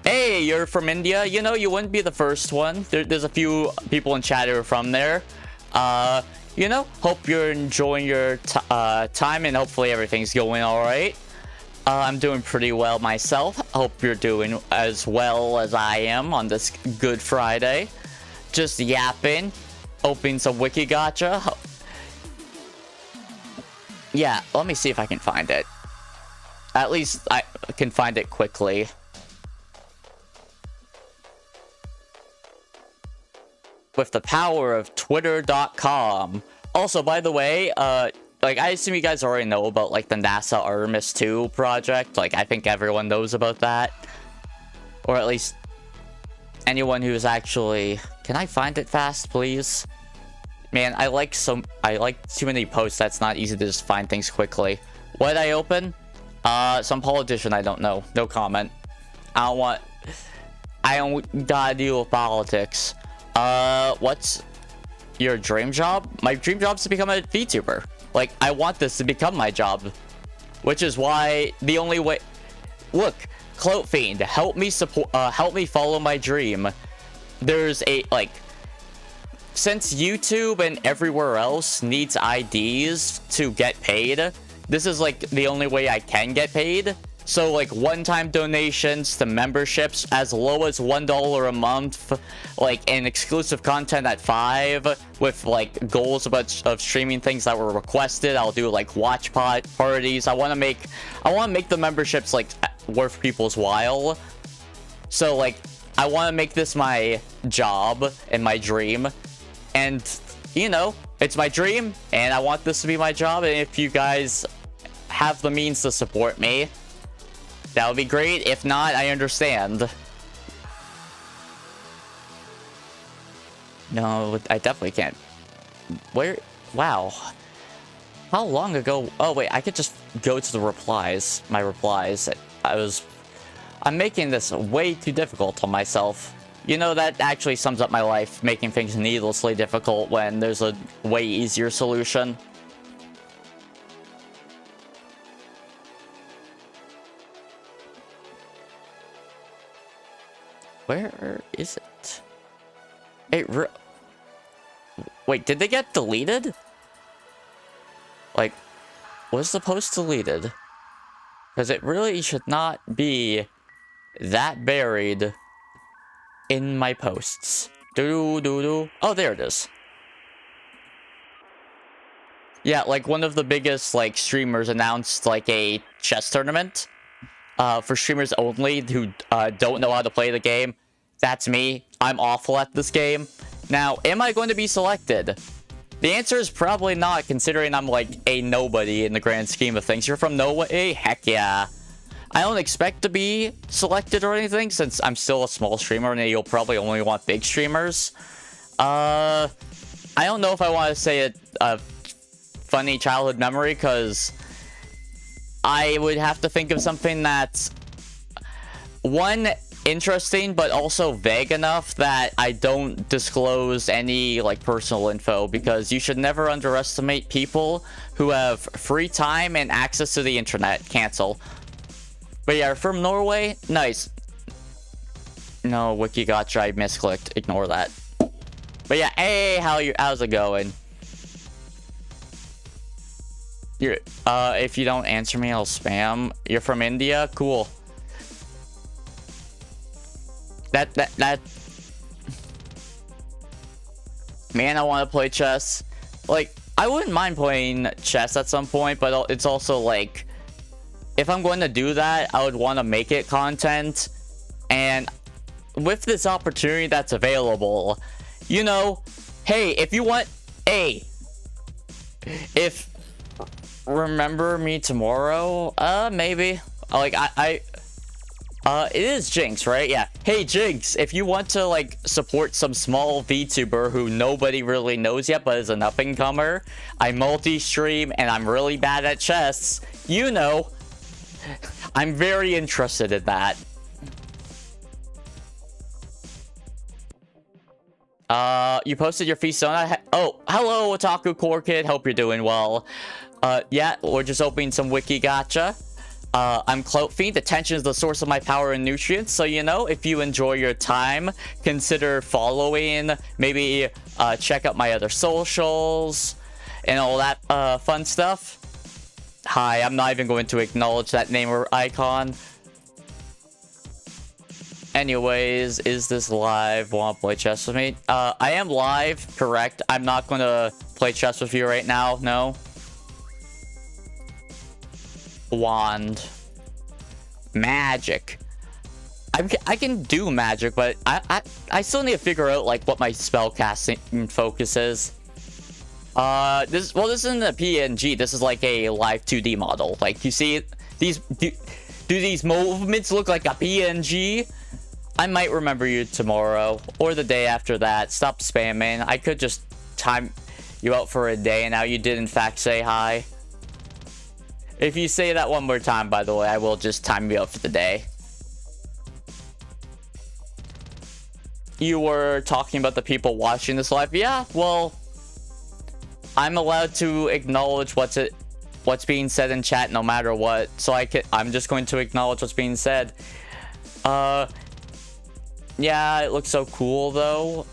You're from India. You know, you wouldn't be the first one. There's a few people in chat who are from there. You know, hope you're enjoying your time, and hopefully everything's going all right. I'm doing pretty well myself. Hope you're doing as well as I am on this Good Friday. Just yapping, opening some WIKI GACHA. Yeah, let me see if I can find it. At least I can find it quickly. With the power of Twitter.com. Also, by the way, like, I assume you guys already know about, like, the NASA Artemis 2 project. Like, I think everyone knows about that. Or at least anyone who's actually... Can I find it fast, please? Man, I like too many posts that's not easy to just find things quickly. What did I open? Some politician I don't know. No comment. I don't gotta deal with politics. What's your dream job? My dream job is to become a VTuber. Like, I want this to become my job, which is why the only way... Look, Clout Fiend, help me follow my dream. There's a, like... Since YouTube and everywhere else needs IDs to get paid, this is, like, the only way I can get paid. So, like, one-time donations to memberships as low as $1 a month, like, and exclusive content at $5, with, like, goals of streaming things that were requested. I'll do, like, watch parties. I want to make the memberships, like, worth people's while. So, like, I want to make this my job and my dream. And, you know, it's my dream, and I want this to be my job. And if you guys have the means to support me, that would be great. If not, I understand. No, I definitely can't. Where? Wow. How long ago? Oh, wait, I could just go to the replies. My replies. I'm making this way too difficult on myself. You know, that actually sums up my life, making things needlessly difficult when there's a way easier solution. Where is it? Wait, did they get deleted? Like, was the post deleted? Because it really should not be that buried in my posts. Oh, there it is. Yeah, like, one of the biggest, like, streamers announced, like, a chess tournament. For streamers only who don't know how to play the game. That's me. I'm awful at this game. Now, am I going to be selected? The answer is probably not, considering I'm like a nobody in the grand scheme of things. You're from Norway? Heck yeah. I don't expect to be selected or anything, since I'm still a small streamer and you'll probably only want big streamers. I don't know if I want to say a funny childhood memory, because I would have to think of something that's, one, interesting, but also vague enough that I don't disclose any, like, personal info, because you should never underestimate people who have free time and access to the internet. Cancel. But yeah, from Norway? Nice. No, WIKI GACHA, I misclicked. Ignore that. But yeah, hey, how's it going? If you don't answer me, I'll spam. You're from India? Cool. That... Man, I want to play chess. Like, I wouldn't mind playing chess at some point, but it's also, like... If I'm going to do that, I would want to make it content. And with this opportunity that's available, you know, hey, if you want... Hey! If... Remember me tomorrow? Maybe. Like, It is Jinx, right? Yeah. Hey, Jinx, if you want to, like, support some small VTuber who nobody really knows yet, but is an up-and-comer, I multi-stream, and I'm really bad at chests, you know, I'm very interested in that. You posted your feast on... Oh, hello, Otaku Core Kid. Hope you're doing well. Yeah, we're just opening some WIKI gacha. I'm Clout Fiend. Attention is the source of my power and nutrients. So, you know, if you enjoy your time, consider following. Maybe check out my other socials and all that fun stuff. Hi, I'm not even going to acknowledge that name or icon. Anyways, is this live? Want to play chess with me? I am live, correct. I'm not going to play chess with you right now, no. Wand. Magic. I can do magic, but I still need to figure out, like, what my spell casting focus is. This isn't a PNG. This is like a live 2D model. Like, you see, do these movements look like a PNG? I might remember you tomorrow or the day after that. Stop spamming. I could just time you out for a day, and now you did in fact say hi. If you say that one more time, by the way, I will just time you out for the day. You were talking about the people watching this live. Yeah, well, I'm allowed to acknowledge what's being said in chat no matter what. So I'm just going to acknowledge what's being said. Yeah, it looks so cool though.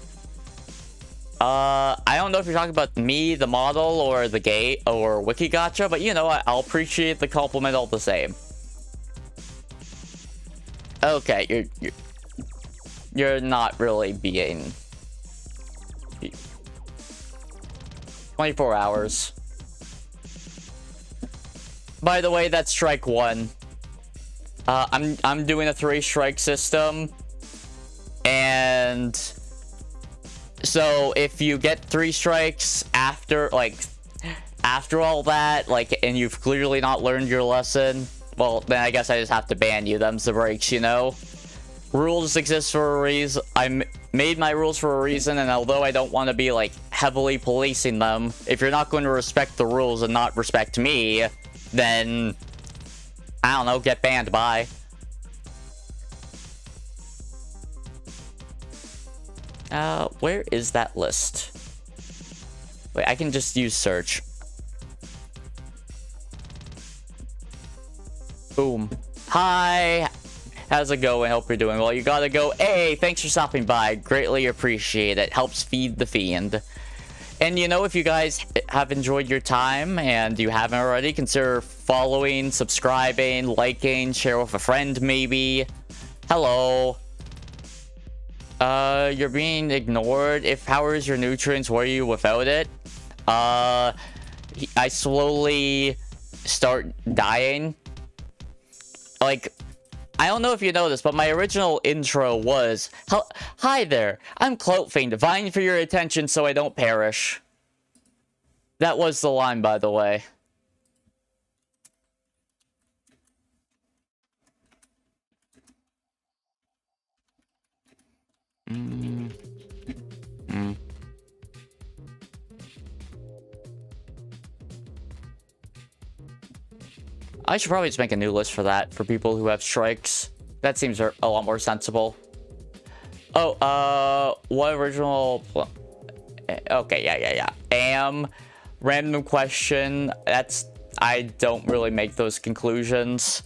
I don't know if you're talking about me, the model, or the gate, or WIKI gacha, but you know, I'll appreciate the compliment all the same. Okay, you're not really being 24 hours. By the way, that's strike 1. I'm doing a 3-strike system. And so if you get 3 strikes after all that, like, and you've clearly not learned your lesson, well, then I guess I just have to ban you. Them's the breaks, you know? Rules exist for a reason. I made my rules for a reason, and although I don't want to be, like, heavily policing them, if you're not going to respect the rules and not respect me, then, I don't know, get banned. Bye. Where is that list? Wait, I can just use search. Boom. Hi! How's it going? Hope you're doing well. You gotta go. Hey, thanks for stopping by. Greatly appreciate it. Helps feed the fiend. And you know, if you guys have enjoyed your time and you haven't already, consider following, subscribing, liking, share with a friend maybe. Hello. You're being ignored. If power is your nutrients, what are you without it? I slowly start dying. Like, I don't know if you know this, but my original intro was, hi there, I'm Clout Fiend, vying for your attention so I don't perish. That was the line, by the way. I should probably just make a new list for that, for people who have strikes. That seems a lot more sensible. Oh, what original... Okay, yeah. Random question. That's... I don't really make those conclusions.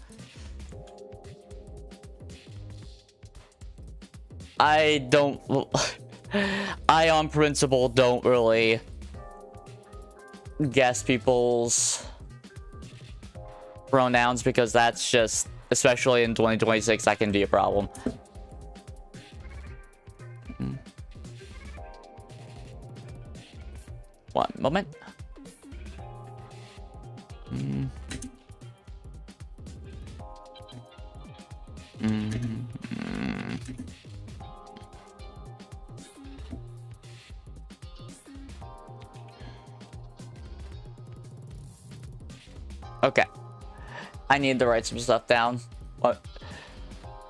I don't... I, on principle, don't really guess people's pronouns, because that's just, especially in 2026, that can be a problem. One moment. Okay. I need to write some stuff down. What?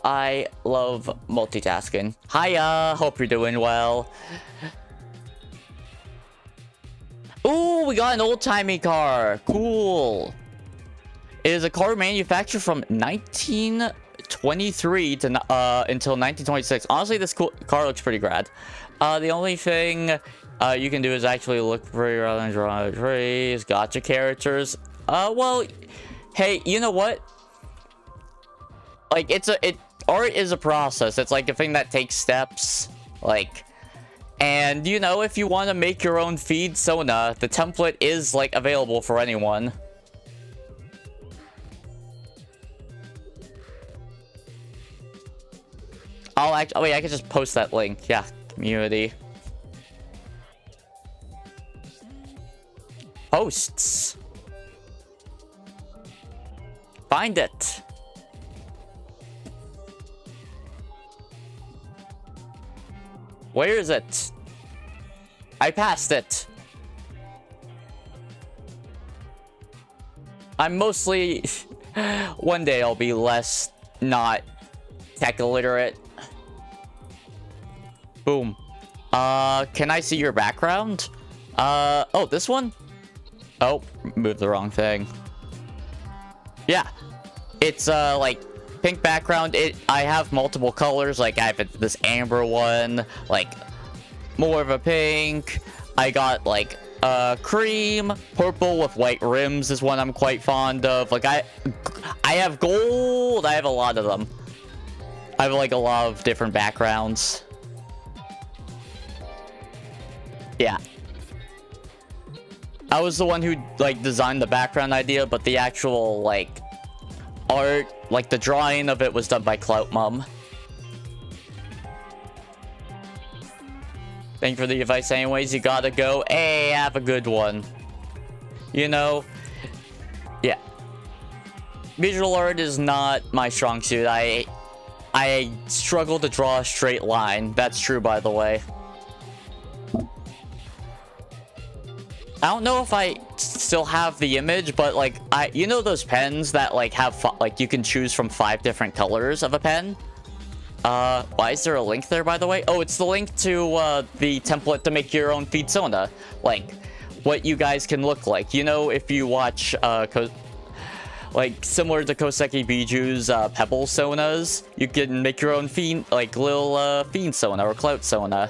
I love multitasking. Hiya, hope you're doing well. Ooh, we got an old-timey car. Cool. It is a car manufactured from 1923 to until 1926. Honestly, this car looks pretty rad. The only thing you can do is actually look for your other draw trees, gacha characters. Well, hey, you know what? Like, art is a process. It's like a thing that takes steps. Like, and you know, if you want to make your own feed Sona, the template is like available for anyone. Oh wait, I can just post that link. Yeah, community. Posts. Find it. Where is it? I passed it. I'm mostly... One day I'll be less not tech illiterate. Boom. Can I see your background? Oh, this one? Oh, moved the wrong thing. Yeah. It's, like... pink background. I have multiple colors. Like I have this amber one, like more of a pink. I got like cream, purple with white rims is one I'm quite fond of. Like I have gold. I have a lot of them. I have like a lot of different backgrounds. Yeah. I was the one who like designed the background idea, but the actual like art, like the drawing of it, was done by Clout Mum. Thank you for the advice anyways. You gotta go. Hey, have a good one. You know, yeah. Visual art is not my strong suit. I struggle to draw a straight line. That's true, by the way. I don't know if I still have the image, but like you know those pens that like have like you can choose from 5 different colors of a pen? Why is there a link there, by the way? Oh, it's the link to the template to make your own feed Sona. Like what you guys can look like. You know, if you watch like similar to Koseki Biju's Pebble Sonas, you can make your own fiend, like little fiend Sona or clout Sona.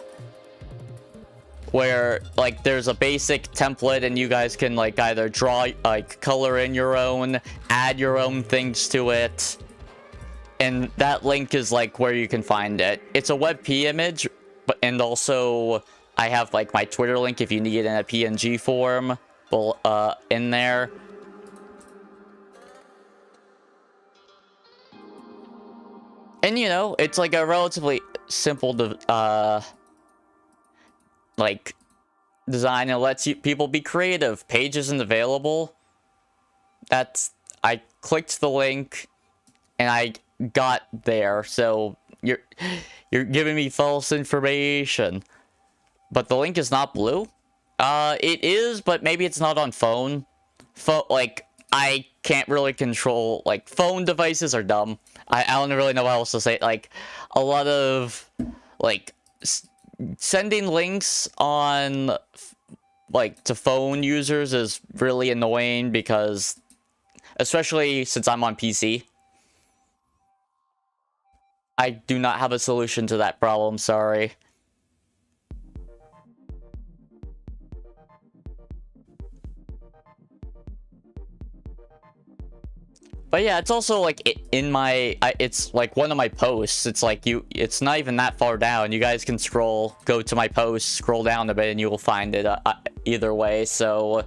Where like there's a basic template and you guys can like either draw, like color in your own, add your own things to it, and that link is like where you can find it. It's a WebP image, but and also I have like my Twitter link if you need it in a PNG form in there. And you know, it's like a relatively simple like design. It lets people be creative. Page isn't available. I clicked the link and I got there, so you're giving me false information. But the link is not blue. It is, but maybe it's not on phone. Like I can't really control, like phone devices are dumb. I don't really know what else to say. Like a lot of like sending links on like to phone users is really annoying, because especially since I'm on PC, I do not have a solution to that problem, sorry. But yeah, it's also like in my, it's like one of my posts. It's like it's not even that far down. You guys can go to my post, scroll down a bit, and you will find it either way. So,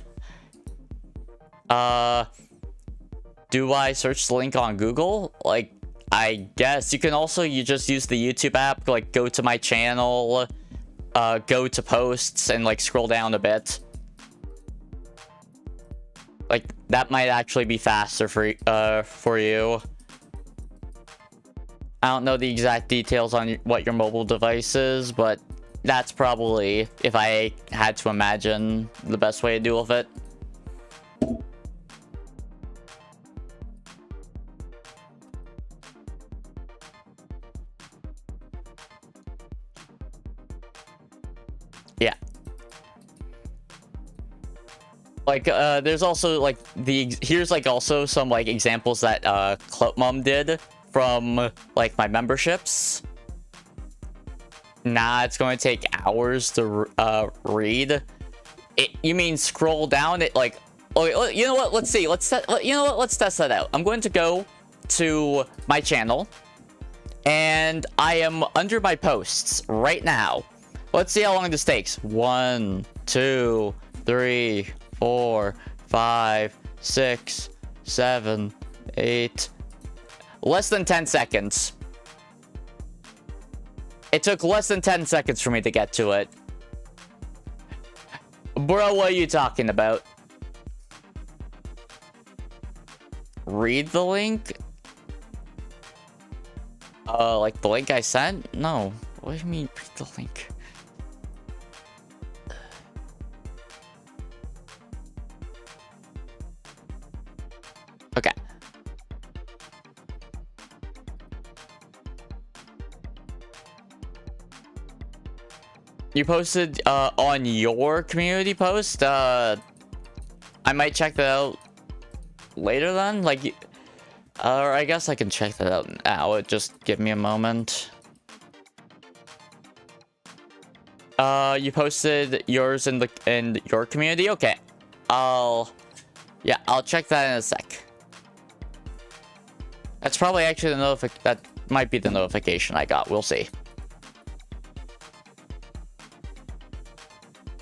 do I search the link on Google? Like, I guess you can also just use the YouTube app. Like, go to my channel, go to posts, and like scroll down a bit. Like, that might actually be faster for you. I don't know the exact details on what your mobile device is, but that's probably, if I had to imagine, the best way to deal with it. Like, there's also, like, here's, like, also some, like, examples that, Cloutmum did from, like, my memberships. Nah, it's going to take hours to, read. You mean scroll down it, like... Okay, you know what? Let's see. You know what? Let's test that out. I'm going to go to my channel, and I am under my posts right now. Let's see how long this takes. 1, 2, 3, 4, 5, 6, 7, 8. Less than 10 seconds. It took less than 10 seconds for me to get to it. Bro, what are you talking about? Read the link? Like the link I sent? No. What do you mean, read the link? Okay. You posted, on your community post? I might check that out later then? Like, or I guess I can check that out now. Just give me a moment. You posted yours in your community? Okay. I'll check that in a sec. That's probably actually that might be the notification I got. We'll see.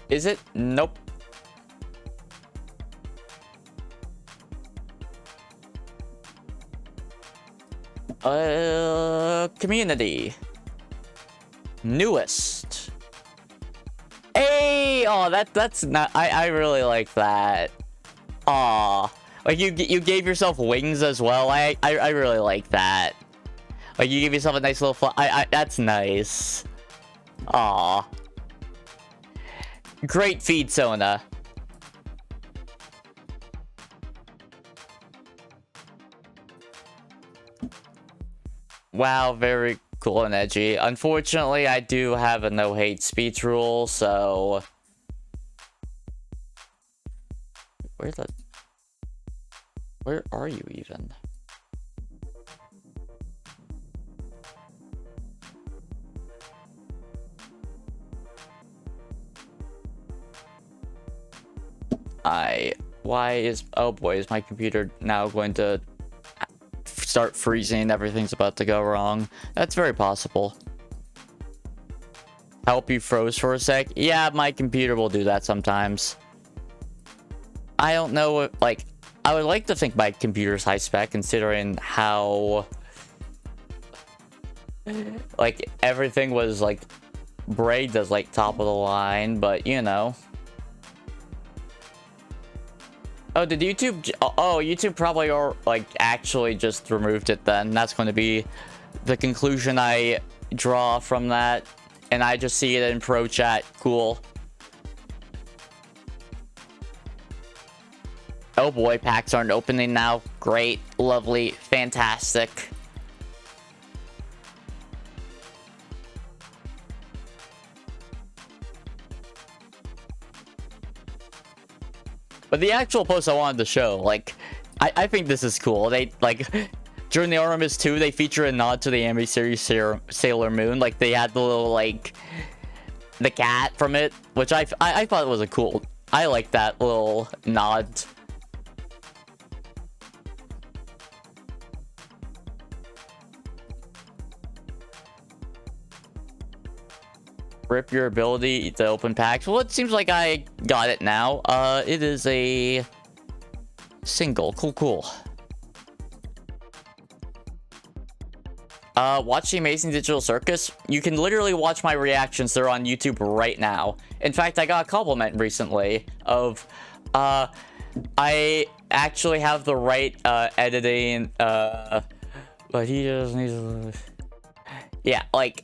Is it? Nope. Community. Newest. Hey! Oh, that's not... I really like that. Aw. Like, you gave yourself wings as well. I really like that. Like, you gave yourself a nice little fly. That's nice. Aw. Great feed, Sona. Wow, very cool and edgy. Unfortunately, I do have a no hate speech rule, so... Where are you even? Oh boy, is my computer now going to start freezing? Everything's about to go wrong. That's very possible. Help you froze for a sec? Yeah, my computer will do that sometimes. I don't know what, like, I would like to think my computer's high spec considering how, like, everything was, like, bragged as, like, top of the line, but, you know. Oh, did YouTube... Oh, YouTube probably, like, actually just removed it then. That's going to be the conclusion I draw from that. And I just see it in pro chat. Cool. Oh boy, packs aren't opening now. Great. Lovely. Fantastic. But the actual post I wanted to show, like, I think this is cool. They, like, during the Artemis 2, they feature a nod to the anime series Sailor Moon. Like, they had the little, like, the cat from it, which I thought was a cool... I like that little nod. Rip your ability to open packs. Well, it seems like I got it now. It is a single. Cool. Watch the Amazing Digital Circus. You can literally watch my reactions. They're on YouTube right now. In fact, I got a compliment recently of, I actually have the right, editing, but he just needs to... Yeah, like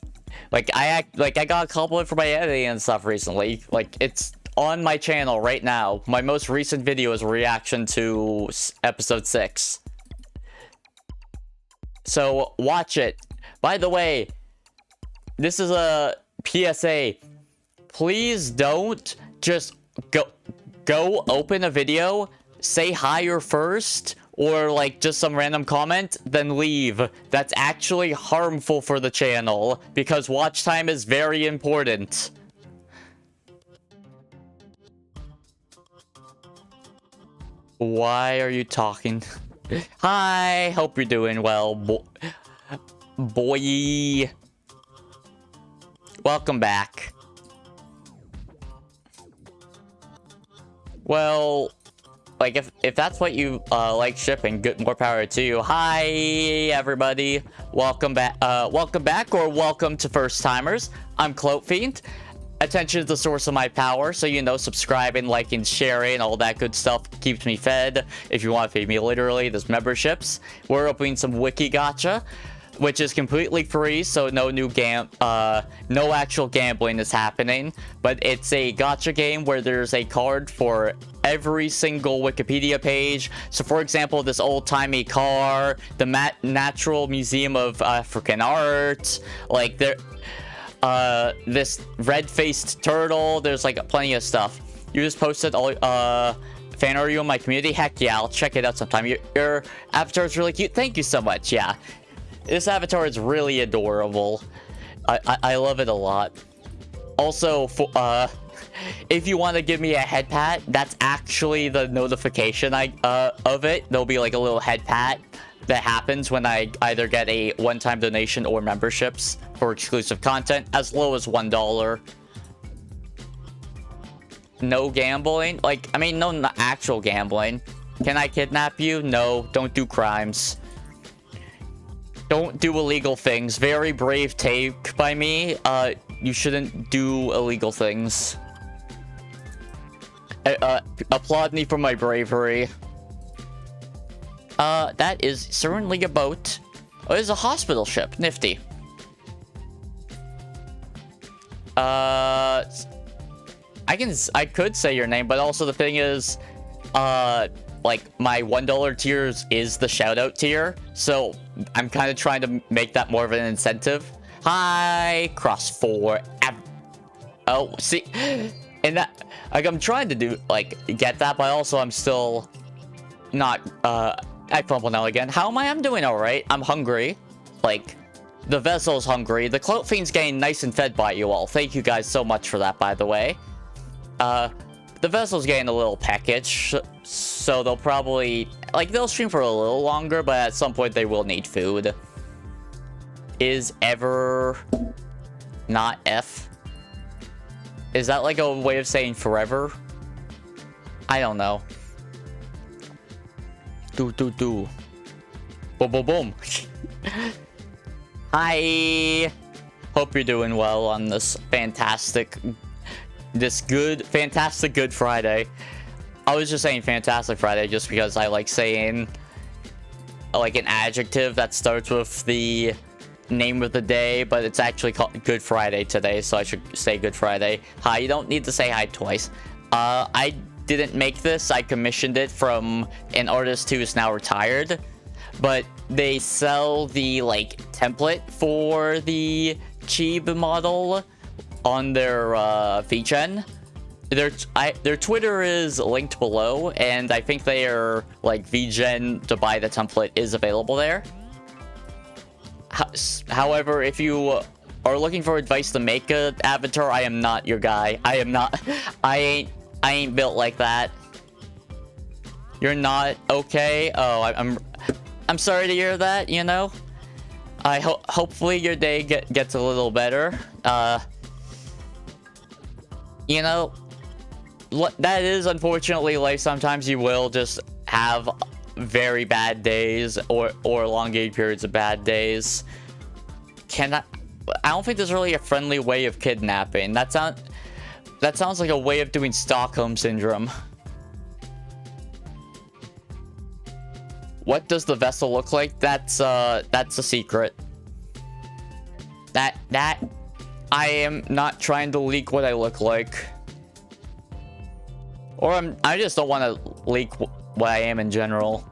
I got a compliment for my editing and stuff recently. Like, it's on my channel right now. My most recent video is a reaction to episode 6. So watch it. By the way, this is a PSA. Please don't just go open a video, say hi or first, or like just some random comment, then leave. That's actually harmful for the channel because watch time is very important. Why are you talking? Hi, hope you're doing well, boy. Welcome back. Well, like if that's what you like shipping, good, more power to you. Hi everybody, welcome back or welcome to first timers. I'm Cloakfiend. Attention is the source of my power, so you know, subscribing, liking, sharing, all that good stuff keeps me fed. If you want to feed me literally, there's memberships. We're opening some WIKI GACHA, which is completely free, so no actual gambling is happening. But it's a gacha game where there's a card for every single Wikipedia page. So for example, this old-timey car, the Natural Museum of African Art, like this red-faced turtle. There's like plenty of stuff. You just posted all fan art in my community. Heck yeah, I'll check it out sometime. Your avatar is really cute. Thank you so much. Yeah, this avatar is really adorable. I love it a lot. Also, if you want to give me a head pat, that's actually the notification of it. There'll be like a little head pat that happens when I either get a one-time donation or memberships for exclusive content as low as $1. No gambling? Like, I mean, no actual gambling. Can I kidnap you? No, don't do crimes. Don't do illegal things. Very brave take by me. You shouldn't do illegal things. Applaud me for my bravery. That is certainly a boat. Oh, it's a hospital ship. Nifty. I could say your name, but also the thing is, like, my $1 tier is the shout-out tier, so I'm kind of trying to make that more of an incentive. Hi, cross 4. Oh, see, and that, like, I'm trying to do, like, get that, but also I'm still not, I fumble now again. How am I? I'm doing alright. I'm hungry. Like, the vessel's hungry. The Cloakfiend's getting nice and fed by you all. Thank you guys so much for that, by the way. The vessel's getting a little package, so they'll probably, like, they'll stream for a little longer, but at some point they will need food. Is ever not F? Is that like a way of saying forever? I don't know. Boom, boom, boom. Hi. Hope you're doing well on this fantastic Good Friday. I was just saying fantastic Friday just because I like saying like an adjective that starts with the name of the day, but it's actually called Good Friday today, so I should say Good Friday. Hi, you don't need to say hi twice. I didn't make this. I commissioned it from an artist who is now retired, but they sell the like template for the Chibi model on their VGen. Their Twitter is linked below, and I think their like VGen to buy the template is available there. However, if you are looking for advice to make an avatar, I am not your guy. I am not. I ain't built like that. You're not okay? Oh, I'm sorry to hear that, you know? Hopefully your day gets a little better. You know, that is unfortunately life. Sometimes you will just have very bad days or elongated periods of bad days. I don't think there's really a friendly way of kidnapping. That sounds like a way of doing Stockholm Syndrome. What does the vessel look like? That's a secret. That I am not trying to leak what I look like. Or I just don't want to leak what I am in general.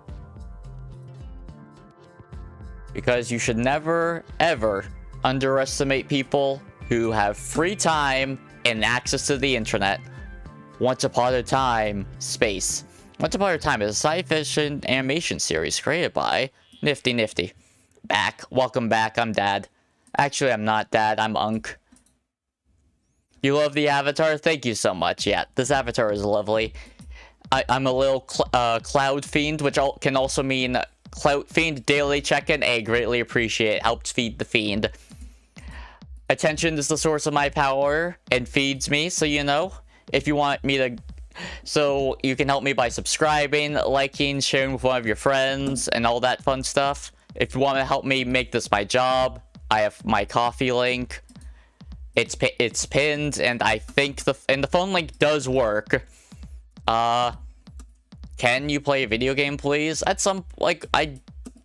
Because you should never, ever underestimate people who have free time and access to the internet. Once Upon a Time, space. Once Upon a Time is a science fiction animation series created by Nifty Nifty. Welcome back, I'm Dad. Actually, I'm not Dad, I'm Unk. You love the avatar? Thank you so much. Yeah, this avatar is lovely. I'm a little cloud fiend, which can also mean clout fiend daily check-in. I greatly appreciate it. Helps feed the fiend. Attention is the source of my power and feeds me, so you know. If you want me to... So you can help me by subscribing, liking, sharing with one of your friends, and all that fun stuff. If you want to help me make this my job, I have my coffee link. It's pinned, and I think the phone link does work. Can you play a video game, please? I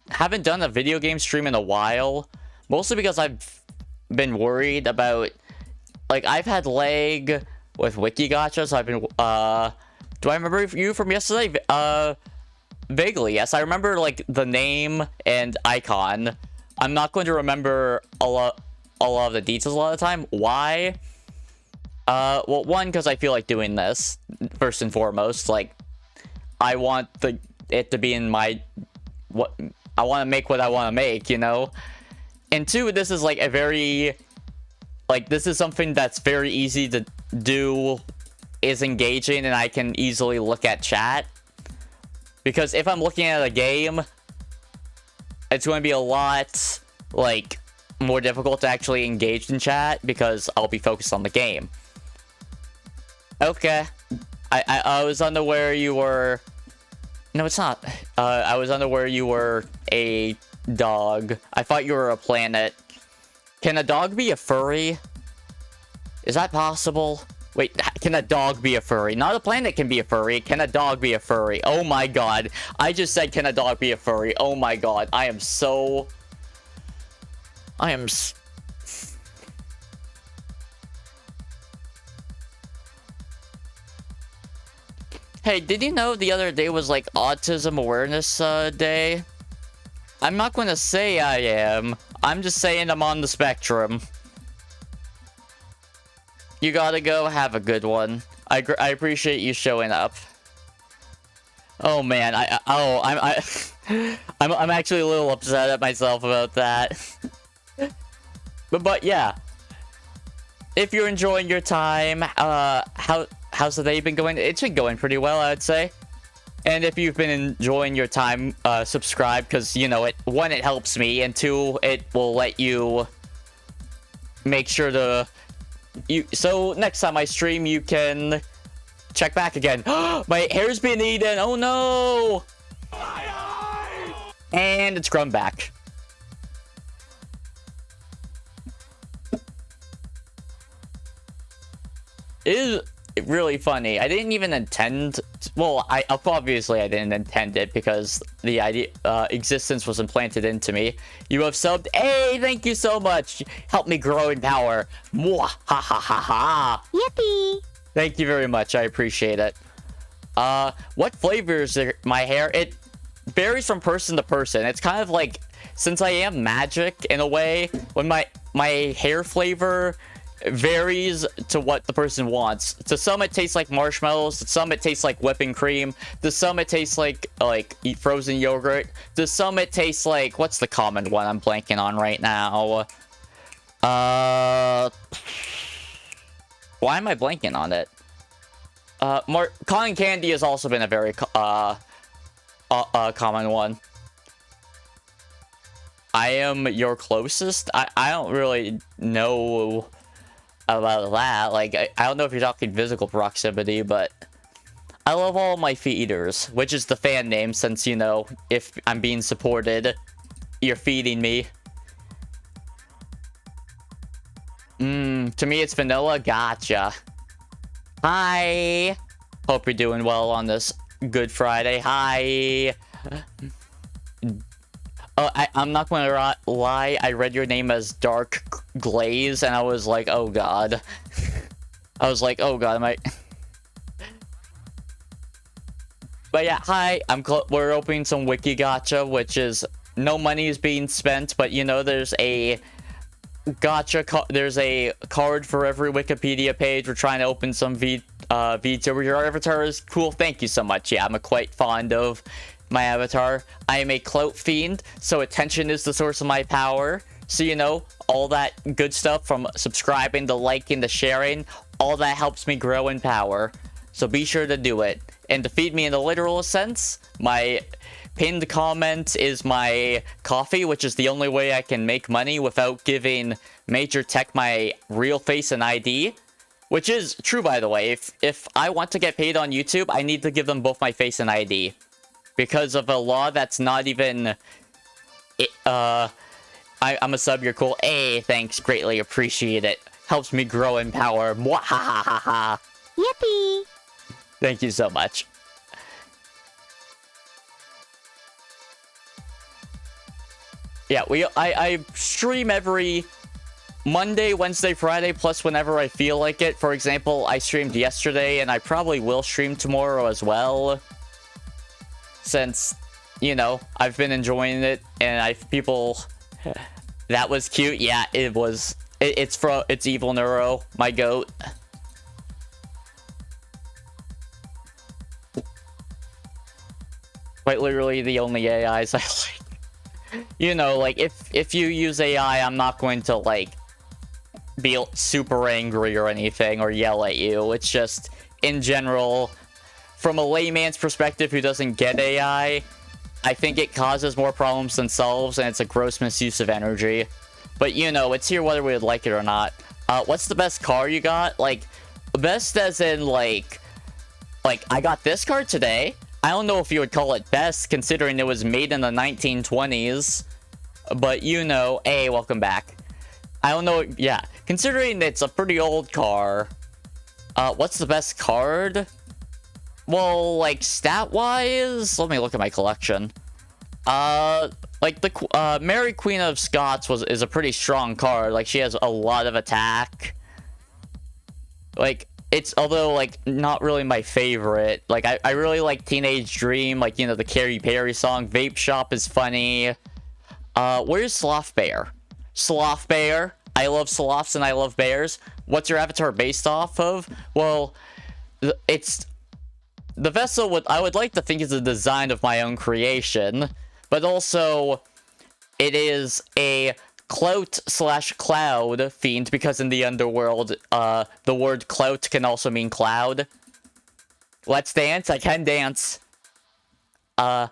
haven't done a video game stream in a while. Mostly because I've been worried about... Like, I've had lag with WIKI GACHA, so I've been... Do I remember you from yesterday? Vaguely, yes. I remember, like, the name and icon. I'm not going to remember a lot of the details a lot of the time. Why? Well, one, because I feel like doing this, first and foremost. Like, I want it to be in my... I want to make what I want to make, you know? And two, this is, like, a very... Like, this is something that's very easy to do, is engaging, and I can easily look at chat. Because if I'm looking at a game, it's going to be a lot, like... more difficult to actually engage in chat because I'll be focused on the game. Okay. I was unaware you were... No, it's not. I was unaware you were a dog. I thought you were a planet. Can a dog be a furry? Is that possible? Wait, can a dog be a furry? Not a planet can be a furry. Can a dog be a furry? Oh my god. I just said, can a dog be a furry? Oh my god. I am so... Hey, did you know the other day was like Autism Awareness Day? I'm not going to say I am. I'm just saying I'm on the spectrum. You gotta go. Have a good one. I appreciate you showing up. Oh man, I'm actually a little upset at myself about that. But yeah, if you're enjoying your time, how's the day been going? It's been going pretty well, I would say. And if you've been enjoying your time, subscribe, because, you know, one, it helps me, and two, it will let you make sure to... So next time I stream, you can check back again. My hair's been eaten! Oh no! And it's grown back. It is really funny. I didn't even intend... Well, obviously I didn't intend it because the idea existence was implanted into me. You have subbed. Hey, thank you so much. Help me grow in power. Mwah, ha ha ha ha. Yippee. Thank you very much. I appreciate it. What flavor is my hair? It varies from person to person. It's kind of like, since I am magic in a way, when my hair flavor varies to what the person wants. To some it tastes like marshmallows, to some it tastes like whipping cream, to some it tastes like frozen yogurt, to some it tastes like, what's the common one I'm blanking on right now? Why am I blanking on it? Cotton candy has also been a very common one. I am your closest? I don't really know about that. Like, I don't know if you're talking physical proximity, but I love all my feeders, which is the fan name, since, you know, if I'm being supported, you're feeding me. To me, it's vanilla. Gotcha. Hi. Hope you're doing well on this Good Friday. Hi. I'm not going to lie. I read your name as Dark Glaze, and I was like, oh god. I was like, oh god, am I... But yeah, hi. We're opening some WIKI GACHA, which is no money is being spent, but you know, there's a gacha. There's a card for every Wikipedia page. We're trying to open some VTuber. Your avatar is cool. Thank you so much. Yeah, I'm quite fond of my avatar. I am a clout fiend, so attention is the source of my power. So, you know, all that good stuff from subscribing to liking to sharing, all that helps me grow in power. So be sure to do it. And to feed me in the literal sense, my pinned comment is my coffee, which is the only way I can make money without giving Major Tech my real face and ID. Which is true, by the way. If I want to get paid on YouTube, I need to give them both my face and ID. Because of a law that's not even... I'm a sub, you're cool. Hey, thanks, greatly appreciate it. Helps me grow in power. Mwahahaha. Yippee! Thank you so much. Yeah, I stream every Monday, Wednesday, Friday, plus whenever I feel like it. For example, I streamed yesterday, and I probably will stream tomorrow as well. Since, you know, I've been enjoying it, and people... That was cute. Yeah, it was. It's evil NEURO, my goat. Quite literally the only AIs I like. You know, like if you use AI, I'm not going to like be super angry or anything or yell at you. It's just in general, from a layman's perspective who doesn't get AI, I think it causes more problems than solves, and it's a gross misuse of energy. But, you know, it's here whether we would like it or not. What's the best car you got? Like, best as in, like, I got this car today. I don't know if you would call it best, considering it was made in the 1920s. But, you know, hey, welcome back. I don't know, yeah. Considering it's a pretty old car, what's the best card? Well, like, stat-wise, let me look at my collection. Like, the Mary Queen of Scots is a pretty strong card. Like, she has a lot of attack. Like, it's, although, like, not really my favorite. Like, I really like Teenage Dream, like, you know, the Katy Perry song. Vape Shop is funny. Where's Sloth Bear? Sloth Bear. I love sloths and I love bears. What's your avatar based off of? Well, it's... The vessel, I would like to think is a design of my own creation, but also it is a clout/cloud fiend, because in the underworld, the word clout can also mean cloud. Let's dance. I can dance. Dance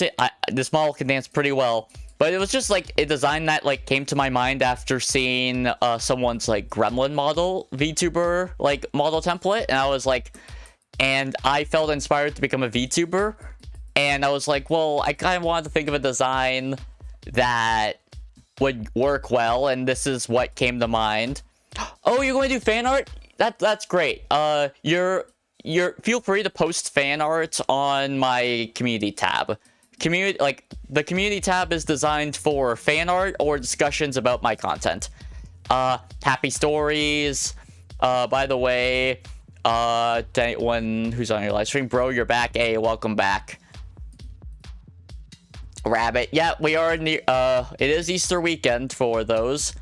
it. This model can dance pretty well, but it was just like a design that like came to my mind after seeing someone's like gremlin model VTuber like model template, and I was like. And I felt inspired to become a VTuber. And I was like, well, I kind of wanted to think of a design that would work well. And this is what came to mind. Oh, you're going to do fan art? That's great. Feel free to post fan art on my community tab. The community tab is designed for fan art or discussions about my content. Happy stories. By the way... to anyone who's on your live stream, bro, you're back. Hey, welcome back. Rabbit, yeah, we are near, it is Easter weekend for those.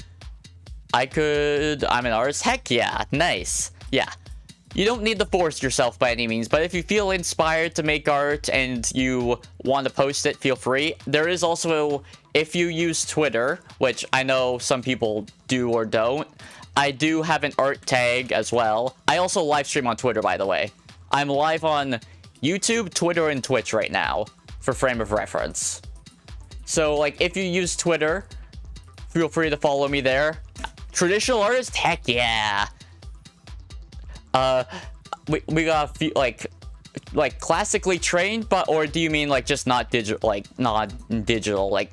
I'm an artist. Heck yeah, nice. Yeah, you don't need to force yourself by any means, but if you feel inspired to make art and you want to post it, feel free. There is also, if you use Twitter, which I know some people do or don't, I do have an art tag as well. I also live stream on Twitter, by the way. I'm live on YouTube, Twitter, and Twitch right now, for frame of reference. So, like, if you use Twitter, feel free to follow me there. Traditional artist? Heck yeah! We got a few, like classically trained, but, or do you mean, like, just not digital, like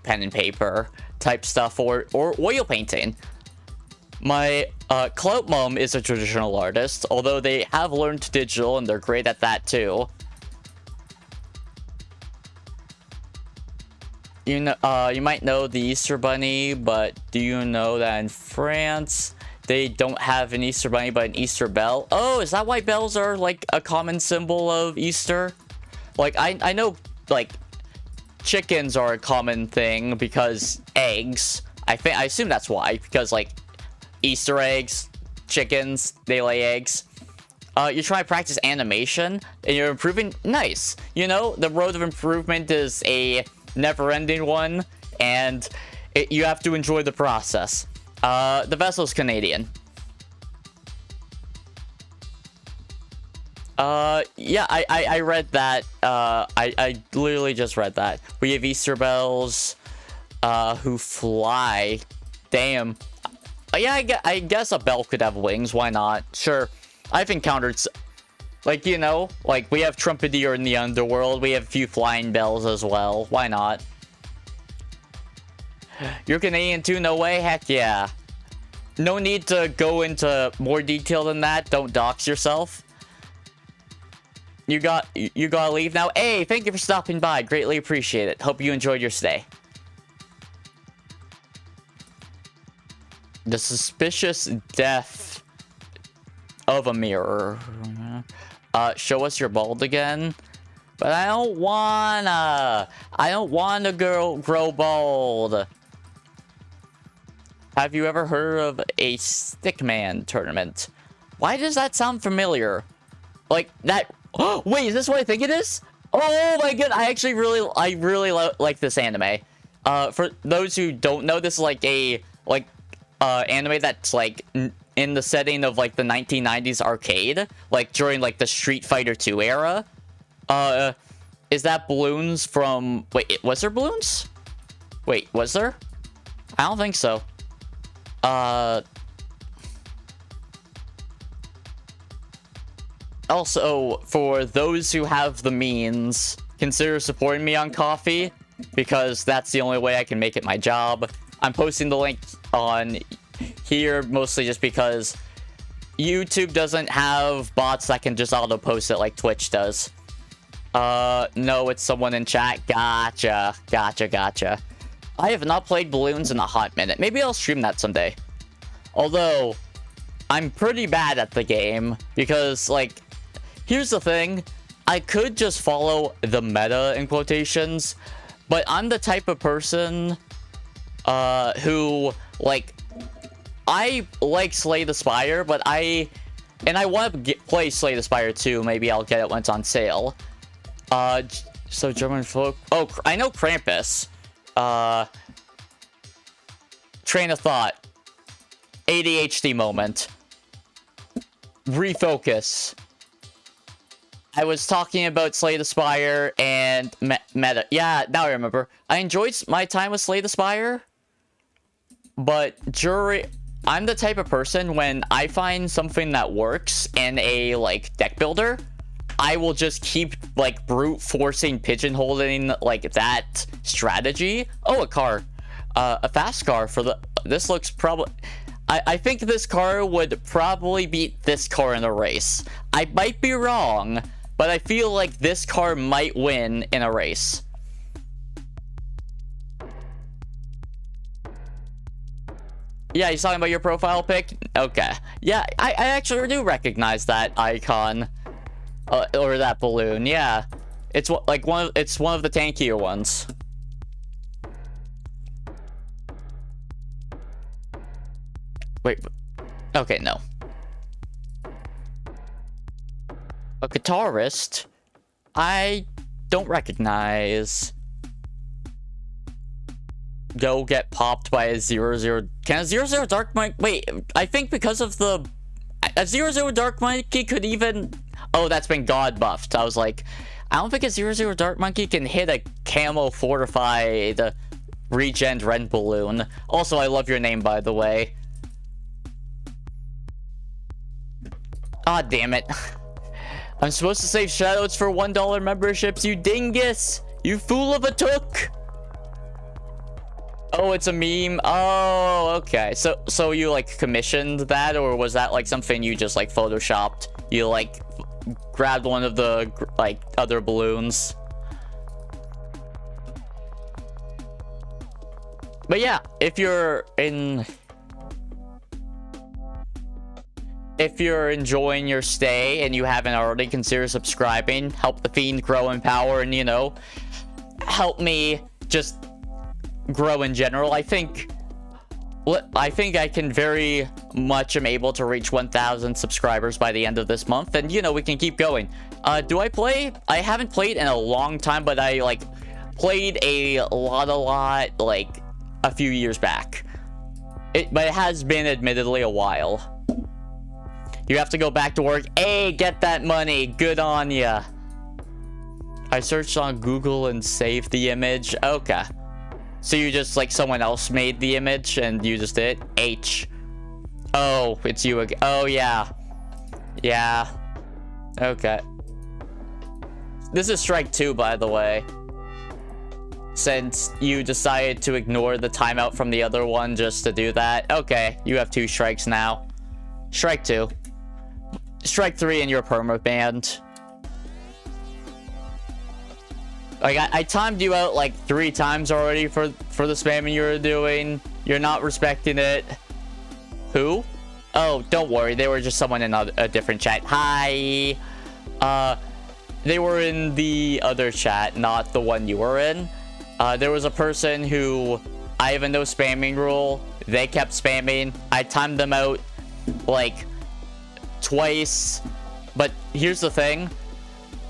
pen and paper type stuff, or oil painting? My Clout Mom is a traditional artist, although they have learned digital and they're great at that too. You know, you might know the Easter Bunny, but do you know that in France they don't have an Easter Bunny but an Easter bell? Oh, is that why bells are like a common symbol of Easter? Like I know like chickens are a common thing because eggs. I assume that's why, because like Easter eggs, chickens, they lay eggs. You're trying to practice animation, and you're improving. Nice. You know, the road of improvement is a never-ending one, and you have to enjoy the process. The vessel's Canadian. Yeah, I read that. I literally just read that. We have Easter bells, who fly. Damn. Yeah, I guess a bell could have wings. Why not? Sure. I've encountered, like, you know, like, we have Trumpeter in the underworld. We have a few flying bells as well. Why not? You're Canadian too? No way? Heck yeah. No need to go into more detail than that. Don't dox yourself. You gotta leave now. Hey, thank you for stopping by. Greatly appreciate it. Hope you enjoyed your stay. The suspicious death of a mirror. Show us your bald again. But I don't wanna. I don't wanna grow bald. Have you ever heard of a Stickman tournament? Why does that sound familiar? Like that. Oh, wait, is this what I think it is? Oh my god, I really like this anime. For those who don't know, this is like a anime that's like in the setting of like the 1990s arcade, like during like the Street Fighter 2 era. Is that balloons from? Wait, was there balloons? Wait, was there? I don't think so. Also, for those who have the means, consider supporting me on Ko-fi, because that's the only way I can make it my job. I'm posting the link on here mostly just because YouTube doesn't have bots that can just auto-post it like Twitch does. No, it's someone in chat. Gotcha. Gotcha. I have not played Balloons in a hot minute. Maybe I'll stream that someday. Although, I'm pretty bad at the game because, like, here's the thing. I could just follow the meta in quotations, but I'm the type of person who, like, I like Slay the Spire, but I want to play Slay the Spire too. Maybe I'll get it when it's on sale. So German folk. Oh, I know Krampus. Train of thought. ADHD moment. Refocus. I was talking about Slay the Spire and meta. Yeah, now I remember. I enjoyed my time with Slay the Spire, but I'm the type of person when I find something that works in a like deck builder, I will just keep like brute forcing pigeonholing like that strategy. Oh, a car, a fast car for the. This looks probably. I think this car would probably beat this car in a race. I might be wrong, but I feel like this car might win in a race. Yeah, he's talking about your profile pic? Okay. Yeah, I actually do recognize that icon. Or that balloon, yeah. It's like it's one of the tankier ones. Wait, okay, no. A guitarist? I don't recognize. Go get popped by a 0-0. Can a 0-0 Dark Monkey? Wait, I think because of the... A 0-0 Dark Monkey could even... Oh, that's been God buffed. I was like, I don't think a 0-0 Dark Monkey can hit a camo fortified regen rent balloon. Also, I love your name, by the way. Ah, damn it. I'm supposed to save shoutouts for $1 memberships, you dingus! You fool of a took! Oh, it's a meme. Oh, okay. So you like commissioned that, or was that like something you just like photoshopped? You like grabbed one of the like other balloons. But yeah, if you're enjoying your stay and you haven't already, consider subscribing. Help the fiend grow in power, and you know, help me just grow in general. I think I can very much I'm able to reach 1,000 subscribers by the end of this month, and you know, we can keep going. Do I play? I haven't played in a long time, but I like played a lot like a few years back. But it has been admittedly a while. You have to go back to work. Hey, get that money. Good on ya. I searched on Google and saved the image. Okay. So you just, like, someone else made the image and you just did? H. Oh, it's you again. Oh, yeah. Yeah. Okay. This is strike 2, by the way. Since you decided to ignore the timeout from the other one just to do that. Okay, you have 2 strikes now. Strike 2. Strike 3 and you're perma-banned. Like, I timed you out like 3 times already for the spamming you were doing. You're not respecting it. Who? Oh, don't worry. They were just someone in a different chat. Hi. They were in the other chat, not the one you were in. There was a person who, I have a no spamming rule. They kept spamming. I timed them out like twice. But here's the thing.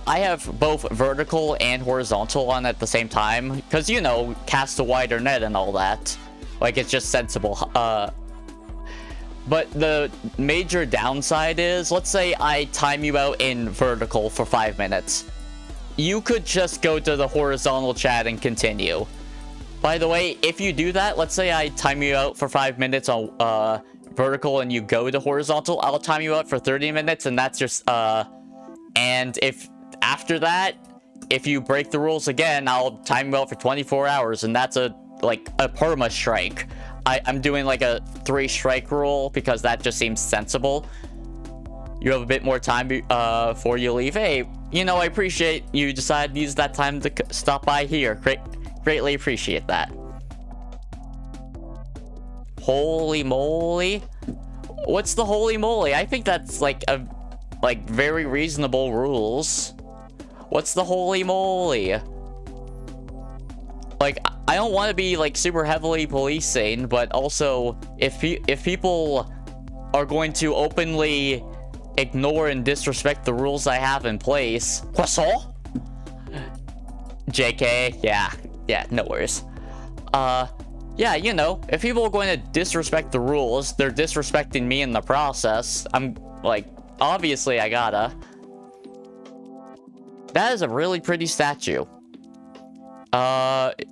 I have both vertical and horizontal on at the same time. Because, you know, cast a wider net and all that. Like, it's just sensible. But the major downside is, let's say I time you out in vertical for 5 minutes. You could just go to the horizontal chat and continue. By the way, if you do that, let's say I time you out for 5 minutes on vertical and you go to horizontal, I'll time you out for 30 minutes and that's just, and if after that, if you break the rules again, I'll time you out for 24 hours and that's like a perma strike. I'm doing like a 3 strike rule because that just seems sensible. You have a bit more time before you leave. Hey, you know, I appreciate you decided to use that time to stop by here. Greatly appreciate that. Holy moly. What's the holy moly? I think that's like very reasonable rules. What's the holy moly? Like, I don't want to be like super heavily policing, but also if people are going to openly ignore and disrespect the rules I have in place, croissant? JK, yeah, no worries. Yeah, you know, if people are going to disrespect the rules, they're disrespecting me in the process. I'm like, obviously I gotta. That is a really pretty statue.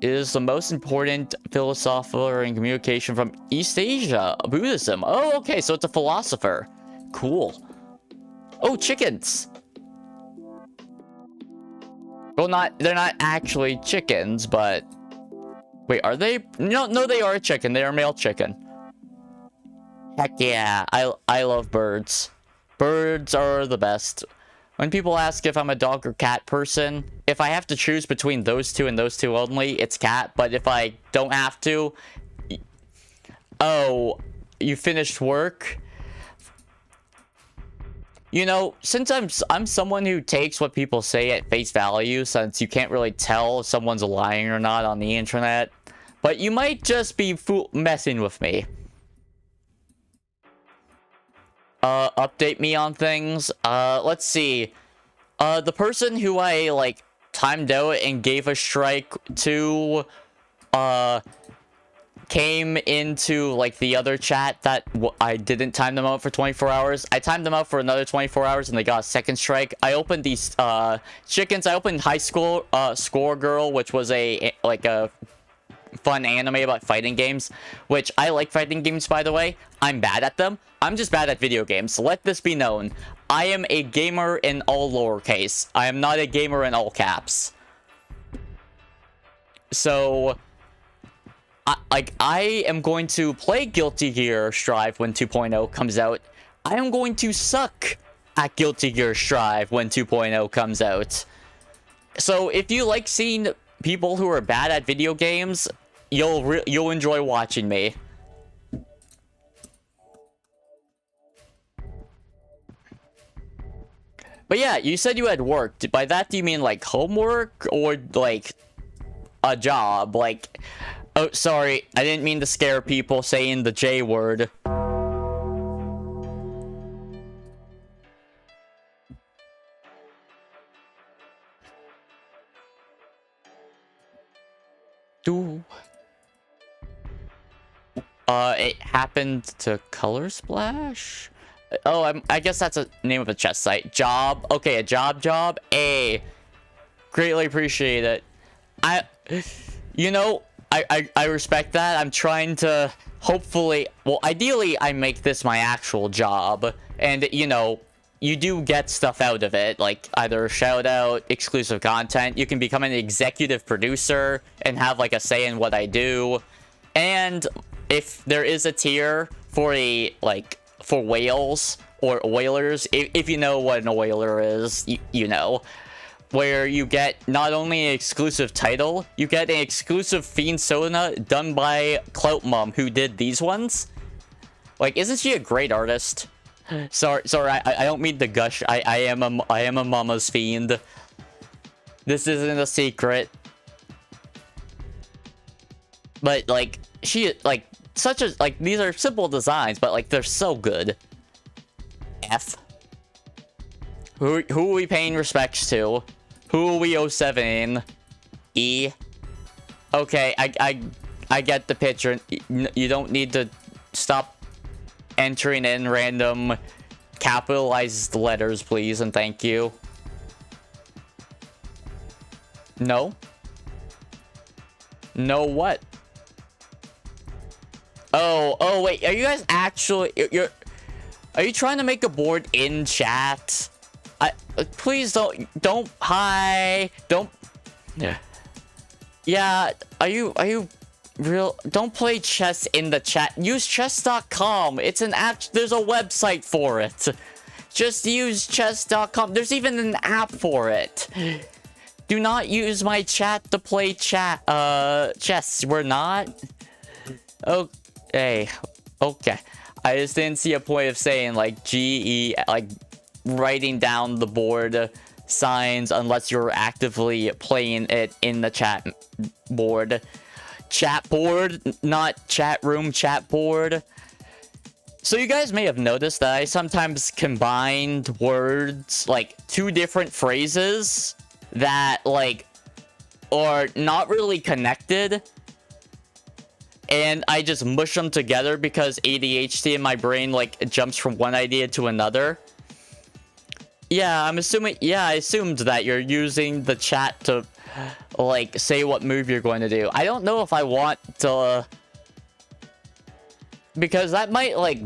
Is the most important philosopher in communication from East Asia, Buddhism. Oh, okay, so it's a philosopher. Cool. Oh, chickens. Well, they're not actually chickens, but wait, are they? No, they are a chicken. They are a male chicken. Heck yeah, I love birds. Birds are the best. When people ask if I'm a dog or cat person, if I have to choose between those two and those two only, it's cat. But if I don't have to... Oh, you finished work? You know, since I'm someone who takes what people say at face value, since you can't really tell if someone's lying or not on the internet, but you might just be messing with me. Update me on things. Let's see. The person who I, like, timed out and gave a strike to, came into, like, the other chat that I didn't time them out for 24 hours. I timed them out for another 24 hours and they got a second strike. I opened these, chickens. I opened High School, Score Girl, which was a fun anime about fighting games, which I like fighting games, by the way. I'm bad at them. I'm just bad at video games. Let this be known. I am a gamer in all lowercase. I am not a gamer in all caps. So, I am going to play Guilty Gear Strive when 2.0 comes out. I am going to suck at Guilty Gear Strive when 2.0 comes out. So, if you like seeing people who are bad at video games, you'll enjoy watching me. But yeah, you said you had work. By that, do you mean like homework or like a job? Like, oh, sorry, I didn't mean to scare people saying the J word. It happened to Color Splash? Oh, I guess that's a name of a chess site. Job. Okay, a job. Greatly appreciate it. You know, I respect that. I'm trying to hopefully, well, ideally, I make this my actual job. And, you know, you do get stuff out of it, like either shout out, exclusive content. You can become an executive producer and have like a say in what I do. And if there is a tier for for whales or oilers, if you know what an oiler is, you know, where you get not only an exclusive title, you get an exclusive Fiend Sona done by Clout Mom, who did these ones. Like, isn't she a great artist? Sorry, I don't mean to gush. I am a mama's fiend. This isn't a secret. But like, she like such a like these are simple designs, but like they're so good. F. Who are we paying respects to? Who are we 07? E. Okay, I get the picture. You don't need to stop entering in random capitalized letters, please, and thank you. No? No what? Oh wait, are you guys actually are you trying to make a board in chat? Please don't hi, don't. Yeah, are you real? Don't play chess in the chat. Use chess.com. It's an app. There's a website for it. Just use chess.com. There's even an app for it. Do not use my chat to play chess. We're not. Okay. Okay. I just didn't see a point of saying like GE, like writing down the board signs unless you're actively playing it in the chat board. Chat board, not chat room, chat board. So you guys may have noticed that I sometimes combined words, like two different phrases that like are not really connected, and I just mush them together because ADHD in my brain like it jumps from one idea to another. Yeah, I'm assuming. Yeah, I assumed that you're using the chat to like say what move you're going to do. I don't know if I want to, because that might like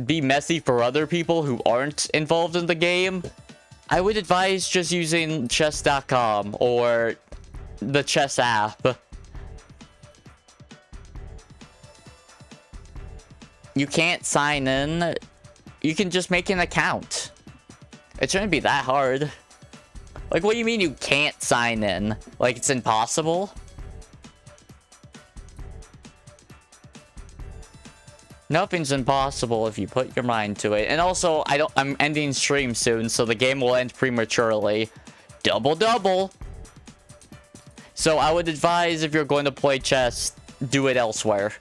be messy for other people who aren't involved in the game. I would advise just using chess.com or the chess app. You can't sign in. You can just make an account. It shouldn't be that hard. Like, what do you mean you can't sign in? Like, it's impossible? Nothing's impossible if you put your mind to it. And also, I'm ending stream soon, so the game will end prematurely. Double. So I would advise, if you're going to play chess, do it elsewhere.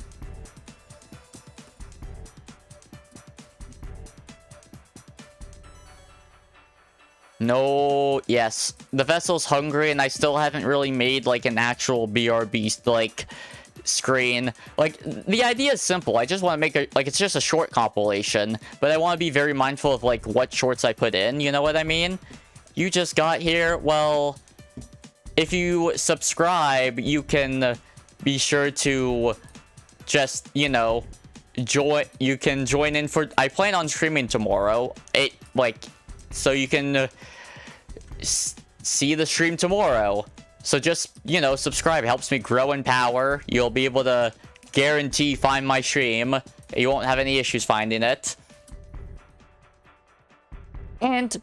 No, yes. The vessel's hungry, and I still haven't really made, like, an actual BRB, like, screen. Like, the idea is simple. I just want to make a, like, it's just a short compilation, but I want to be very mindful of, like, what shorts I put in, you know what I mean? You just got here, well, if you subscribe, you can be sure to just, you know, you can join in for, I plan on streaming tomorrow. So you can see the stream tomorrow. So just, you know, subscribe. It helps me grow in power. You'll be able to guarantee find my stream. You won't have any issues finding it. And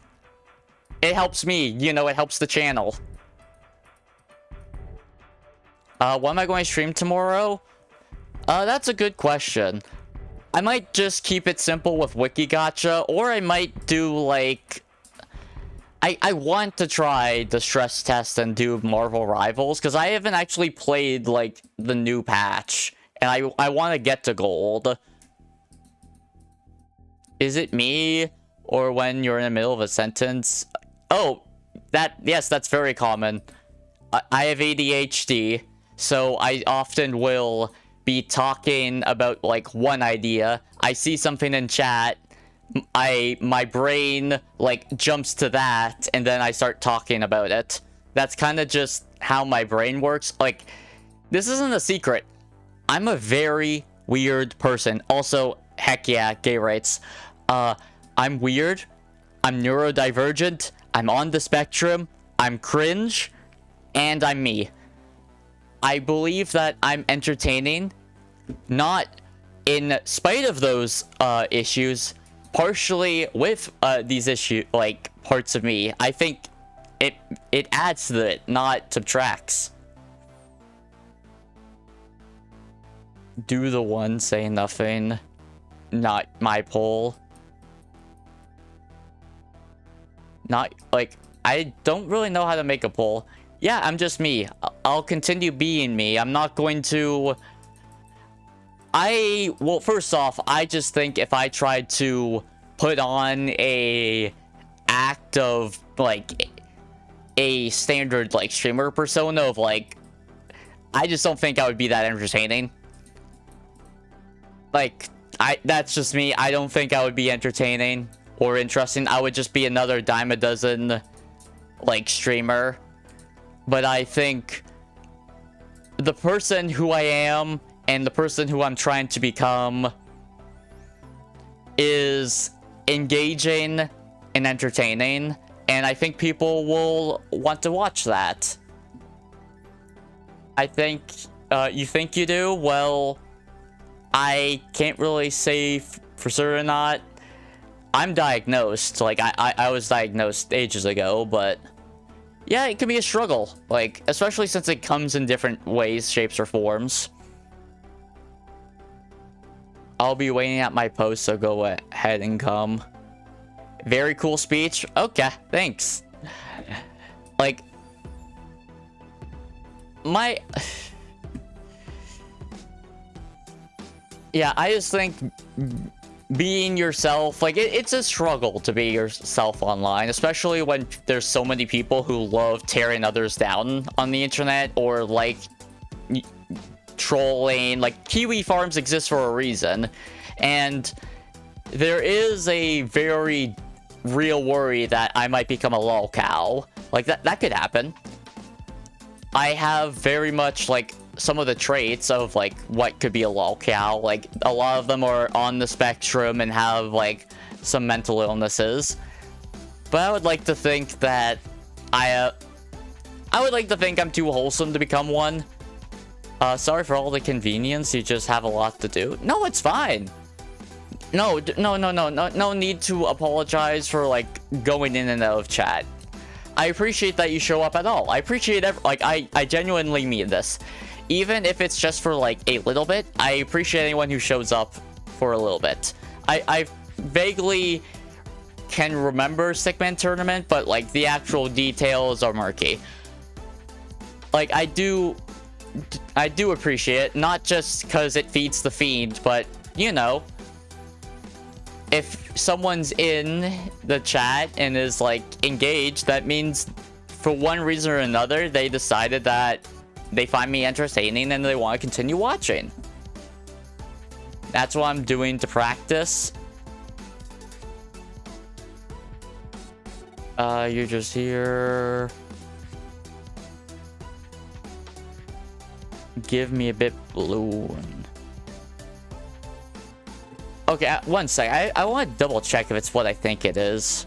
it helps me. You know, it helps the channel. What am I going to stream tomorrow? That's a good question. I might just keep it simple with WIKI GACHA, or I might do, like... I want to try the stress test and do Marvel Rivals, because I haven't actually played, like, the new patch, and I want to get to gold. Is it me, or when you're in the middle of a sentence? Oh, yes, that's very common. I have ADHD, so I often will be talking about like one idea. I see something in chat. My brain like jumps to that, and then I start talking about it. That's kind of just how my brain works. Like, this isn't a secret. I'm a very weird person. Also, heck yeah, gay rights. I'm weird. I'm neurodivergent. I'm on the spectrum. I'm cringe. And I'm me. I believe that I'm entertaining. Not in spite of those issues. Partially with these issues, like, parts of me. I think it adds to it, not subtracts. Do the one, say nothing. Not my poll. Not, like, I don't really know how to make a poll. Yeah, I'm just me. I'll continue being me. I'm not going to... Well, first off, I just think if I tried to put on a act of, like, a standard, like, streamer persona of, like... I just don't think I would be that entertaining. Like, that's just me. I don't think I would be entertaining or interesting. I would just be another dime a dozen, like, streamer. But I think the person who I am and the person who I'm trying to become is engaging and entertaining. And I think people will want to watch that. I think, you think you do? Well, I can't really say for sure or not. I'm diagnosed. Like, I was diagnosed ages ago, but... yeah, it can be a struggle. Like, especially since it comes in different ways, shapes, or forms. I'll be waiting at my post, so go ahead and come. Very cool speech. Okay, thanks. Like, my... yeah, I just think being yourself, like, it's a struggle to be yourself online, especially when there's so many people who love tearing others down on the internet, or, like, trolling. Like, Kiwi farms exist for a reason, and there is a very real worry that I might become a lol cow. Like, that could happen. I have very much, like, some of the traits of, like, what could be a lol cow. Like, a lot of them are on the spectrum and have, like, some mental illnesses. But I would like to think that I would like to think I'm too wholesome to become one. Sorry for all the convenience. You just have a lot to do. No, it's fine. No need to apologize for, like, going in and out of chat. I appreciate that you show up at all. I appreciate I genuinely mean this. Even if it's just for, like, a little bit, I appreciate anyone who shows up for a little bit. I vaguely can remember Stickman Tournament, but, like, the actual details are murky. Like, I do appreciate it, not just because it feeds the feed, but, you know, if someone's in the chat and is, like, engaged, that means for one reason or another, they decided that they find me entertaining and they want to continue watching. That's what I'm doing to practice. You're just here. Give me a bit balloon. Okay, one sec. I want to double check if it's what I think it is.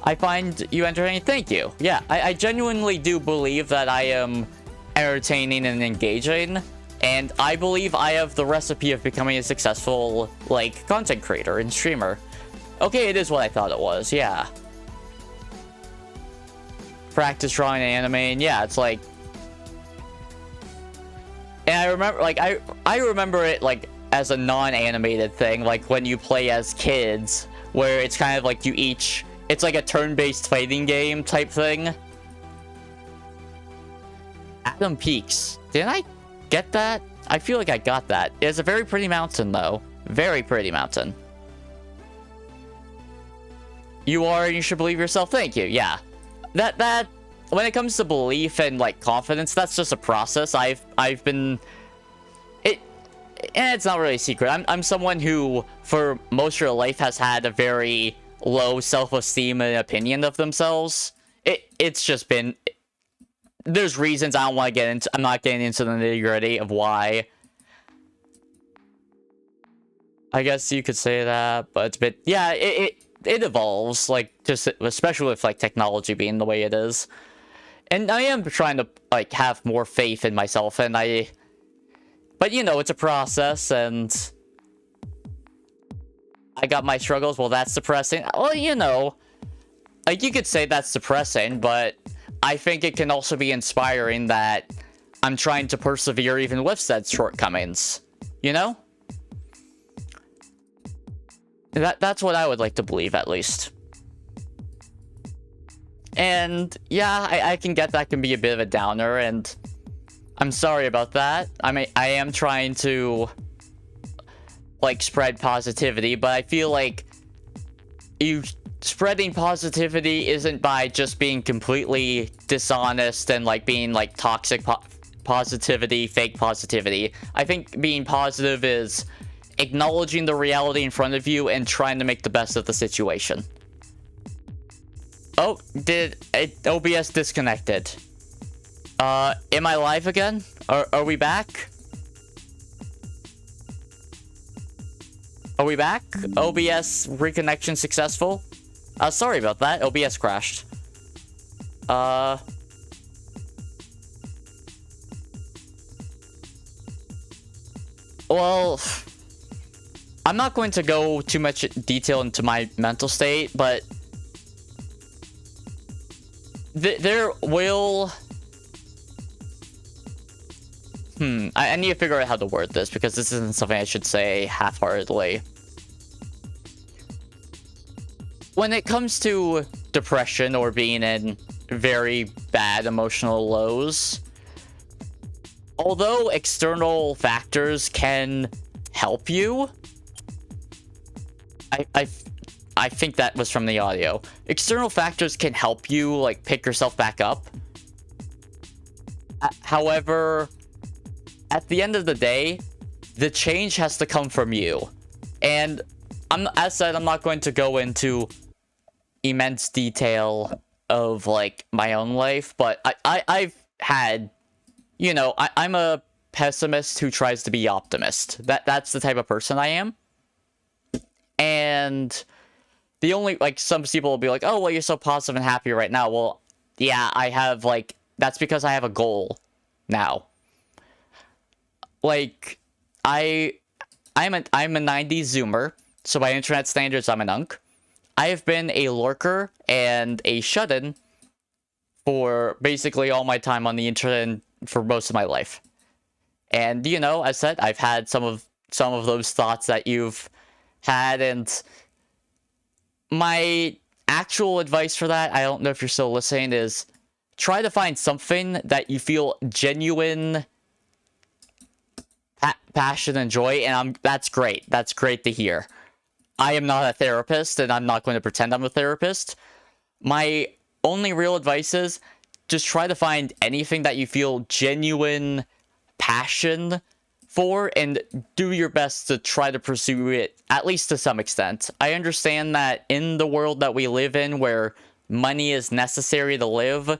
I find you entertaining. Thank you. Yeah, I genuinely do believe that I am entertaining and engaging, and I believe I have the recipe of becoming a successful, like, content creator and streamer. Okay, it is what I thought it was. Yeah. Practice drawing and animating. Yeah, it's like... and I remember, like, I remember it, like, as a non-animated thing, like, when you play as kids, where it's kind of like you each... it's like a turn-based fighting game type thing. Adam Peaks. Did I get that? I feel like I got that. It's a very pretty mountain, though. Very pretty mountain. You are, and you should believe yourself. Thank you. Yeah. That when it comes to belief and, like, confidence, that's just a process. I've been... it's not really a secret. I'm someone who, for most of your life, has had a very low self-esteem and opinion of themselves. It's just been... There's reasons I don't want to get into... I'm not getting into the nitty-gritty of why. I guess you could say that, but it's a bit... Yeah, it evolves, like, just especially with, like, technology being the way it is. And I am trying to, like, have more faith in myself, and but, you know, it's a process, and I got my struggles. Well, that's depressing. Well, you know, like, you could say that's depressing, but I think it can also be inspiring that I'm trying to persevere even with said shortcomings, you know? That's what I would like to believe, at least. And, yeah, I can get that can be a bit of a downer, and I'm sorry about that. I mean, I am trying to, like, spread positivity, but I feel like spreading positivity isn't by just being completely dishonest and, like, being, like, toxic positivity, fake positivity. I think being positive is acknowledging the reality in front of you and trying to make the best of the situation. Oh, OBS disconnected? Am I live again? Are we back? Are we back? OBS reconnection successful? Sorry about that. OBS crashed. Well, I'm not going to go too much detail into my mental state, but there will... I need to figure out how to word this, because this isn't something I should say half-heartedly. When it comes to depression or being in very bad emotional lows, although external factors can help you... I think that was from the audio. External factors can help you, like, pick yourself back up. However, at the end of the day, the change has to come from you. And as said, I'm not going to go into immense detail of, like, my own life, but I've had, you know, I'm a pessimist who tries to be optimist. That's the type of person I am. And the only, like, some people will be like, oh, well, you're so positive and happy right now. Well, yeah, I have, like, that's because I have a goal now. Like, I'm a 90s Zoomer, so by internet standards, I'm an unk. I have been a lurker and a shut-in for basically all my time on the internet for most of my life. And, you know, as said, I've had some of those thoughts that you've had, and my actual advice for that, I don't know if you're still listening, is try to find something that you feel genuine passion and joy, and that's great. That's great to hear. I am not a therapist, and I'm not going to pretend I'm a therapist. My only real advice is just try to find anything that you feel genuine passion for, and do your best to try to pursue it, at least to some extent. I understand that in the world that we live in, where money is necessary to live,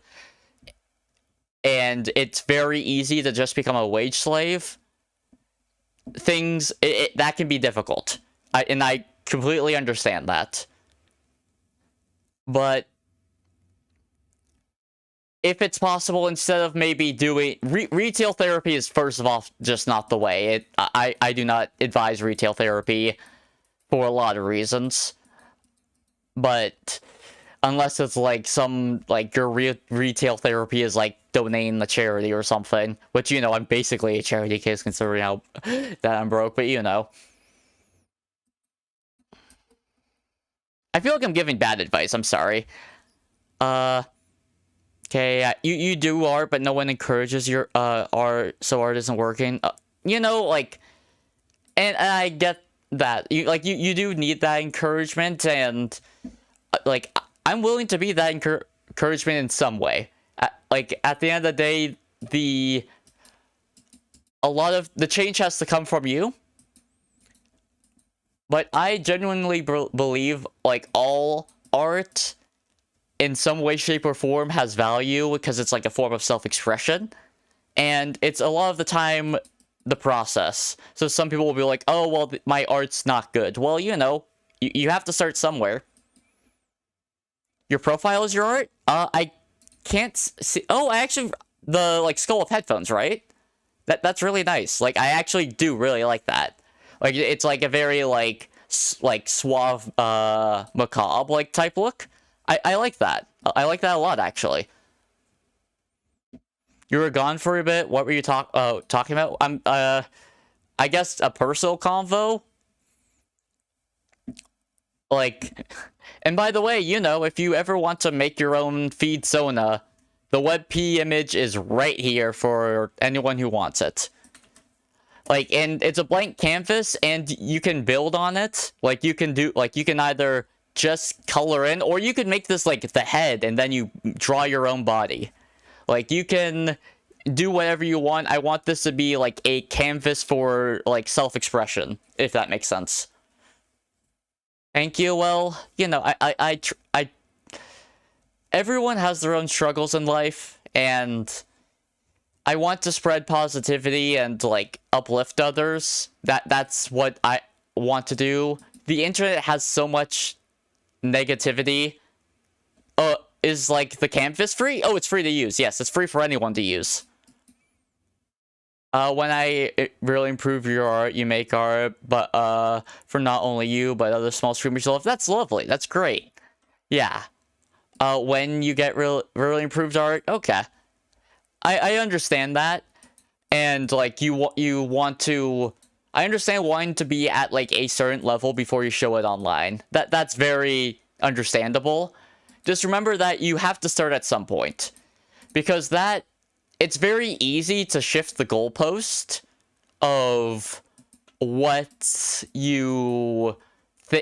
and it's very easy to just become a wage slave, that can be difficult. And I completely understand that. But if it's possible, instead of maybe doing... retail therapy is, first of all, just not the way. I do not advise retail therapy for a lot of reasons. But unless it's like your retail therapy is like donating the charity or something. Which, you know, I'm basically a charity case considering how that I'm broke, but you know. I feel like I'm giving bad advice, I'm sorry. Okay, you do art, but no one encourages your art, so art isn't working. You know, like, and I get that. You do need that encouragement, and like, I'm willing to be that encouragement in some way. Like, at the end of the day, a lot of the change has to come from you. But I genuinely believe, like, all art in some way, shape, or form has value because it's like a form of self-expression. And it's a lot of the time the process. So some people will be like, oh, well, my art's not good. Well, you know, you have to start somewhere. Your profile is your art? I can't see. Oh, I actually, the, like, skull of headphones, right? That's really nice. Like, I actually do really like that. Like, it's like a very, like suave, macabre, like, type look. I like that. I like that a lot, actually. You were gone for a bit. What were you talking about? I guess a personal convo? Like, and by the way, you know, if you ever want to make your own feed Sona, the WebP image is right here for anyone who wants it. Like, and it's a blank canvas, and you can build on it. Like, you can do, like, you can either just color in, or you could make this, like, the head, and then you draw your own body. Like, you can do whatever you want. I want this to be, like, a canvas for, like, self-expression, if that makes sense. Thank you. Well, you know, everyone has their own struggles in life, and I want to spread positivity and, like, uplift others. That's what I want to do. The internet has so much negativity. Is, like, the canvas free? Oh, it's free to use. Yes, it's free for anyone to use. When I really improve your art, you make art, but, for not only you, but other small streamers you love. That's lovely. That's great. Yeah. When you get really improved art, okay. I understand that, and, like, you want to, I understand wanting to be at, like, a certain level before you show it online. That's very understandable. Just remember that you have to start at some point, because it's very easy to shift the goalpost of what you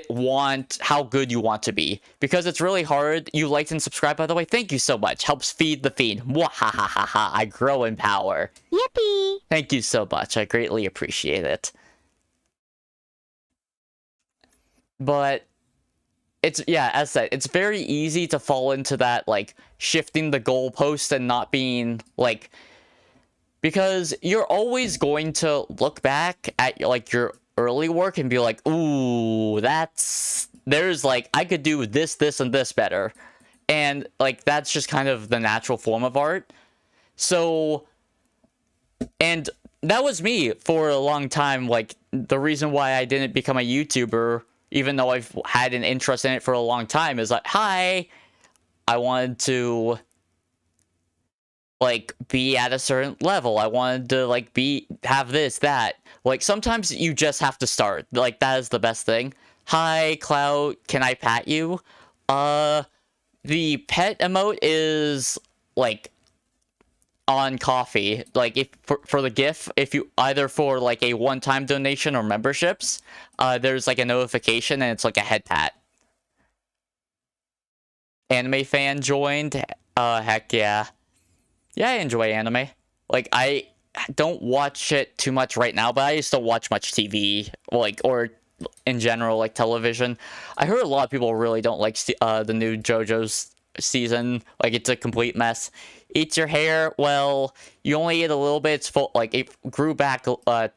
want, how good you want to be, because it's really hard. You liked and subscribed, by the way. Thank you so much. Helps feed the fiend. Mwahahaha. I grow in power. Yippee! Thank you so much. I greatly appreciate it. But it's, yeah, as I said, it's very easy to fall into that, like, shifting the goalpost and not being, like, because you're always going to look back at, like, your early work and be like, ooh, there's, like, I could do this, this, and this better. And, like, that's just kind of the natural form of art. So, and that was me for a long time. Like, the reason why I didn't become a YouTuber, even though I've had an interest in it for a long time, is like, hi, I wanted to, like, be at a certain level. I wanted to, like, have this, that. Like, sometimes you just have to start. Like, that is the best thing. Hi, Cloud, can I pat you? The pet emote is, like, on coffee. Like, if for the GIF, if you, either for, like, a one-time donation or memberships, there's, like, a notification, and it's, like, a head pat. Anime fan joined. Heck yeah. Yeah, I enjoy anime. Like, I don't watch it too much right now, but I just don't watch much TV, like, or in general, like, television. I heard a lot of people really don't like the new JoJo's season. Like, it's a complete mess. Eats your hair, well, you only eat a little bit. It's full, like, it grew back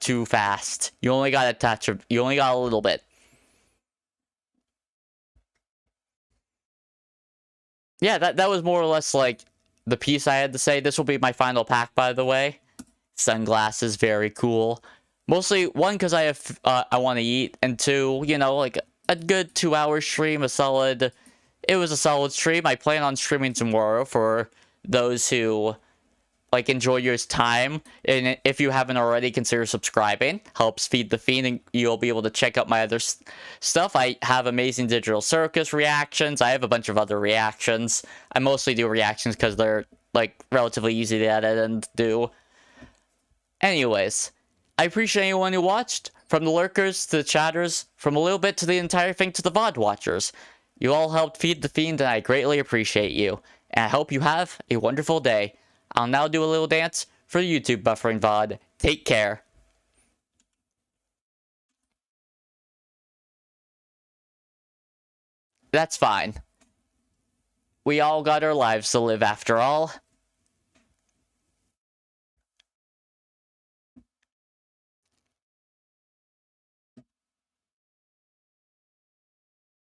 too fast. You only got a touch of, you only got a little bit. Yeah, that was more or less, like, the piece I had to say. This will be my final pack, by the way. Sunglasses, very cool. Mostly, one, because I have, I want to eat, and two, you know, like, a good 2-hour stream, it was a solid stream. I plan on streaming tomorrow for those who, like, enjoy your time. And if you haven't already, consider subscribing. Helps feed the fiend, and you'll be able to check out my other stuff. I have amazing digital circus reactions. I have a bunch of other reactions. I mostly do reactions because they're, like, relatively easy to edit and do. Anyways, I appreciate anyone who watched. From the lurkers to the chatters, from a little bit to the entire thing to the VOD watchers. You all helped feed the fiend, and I greatly appreciate you. And I hope you have a wonderful day. I'll now do a little dance for the YouTube buffering VOD. Take care. That's fine. We all got our lives to live after all.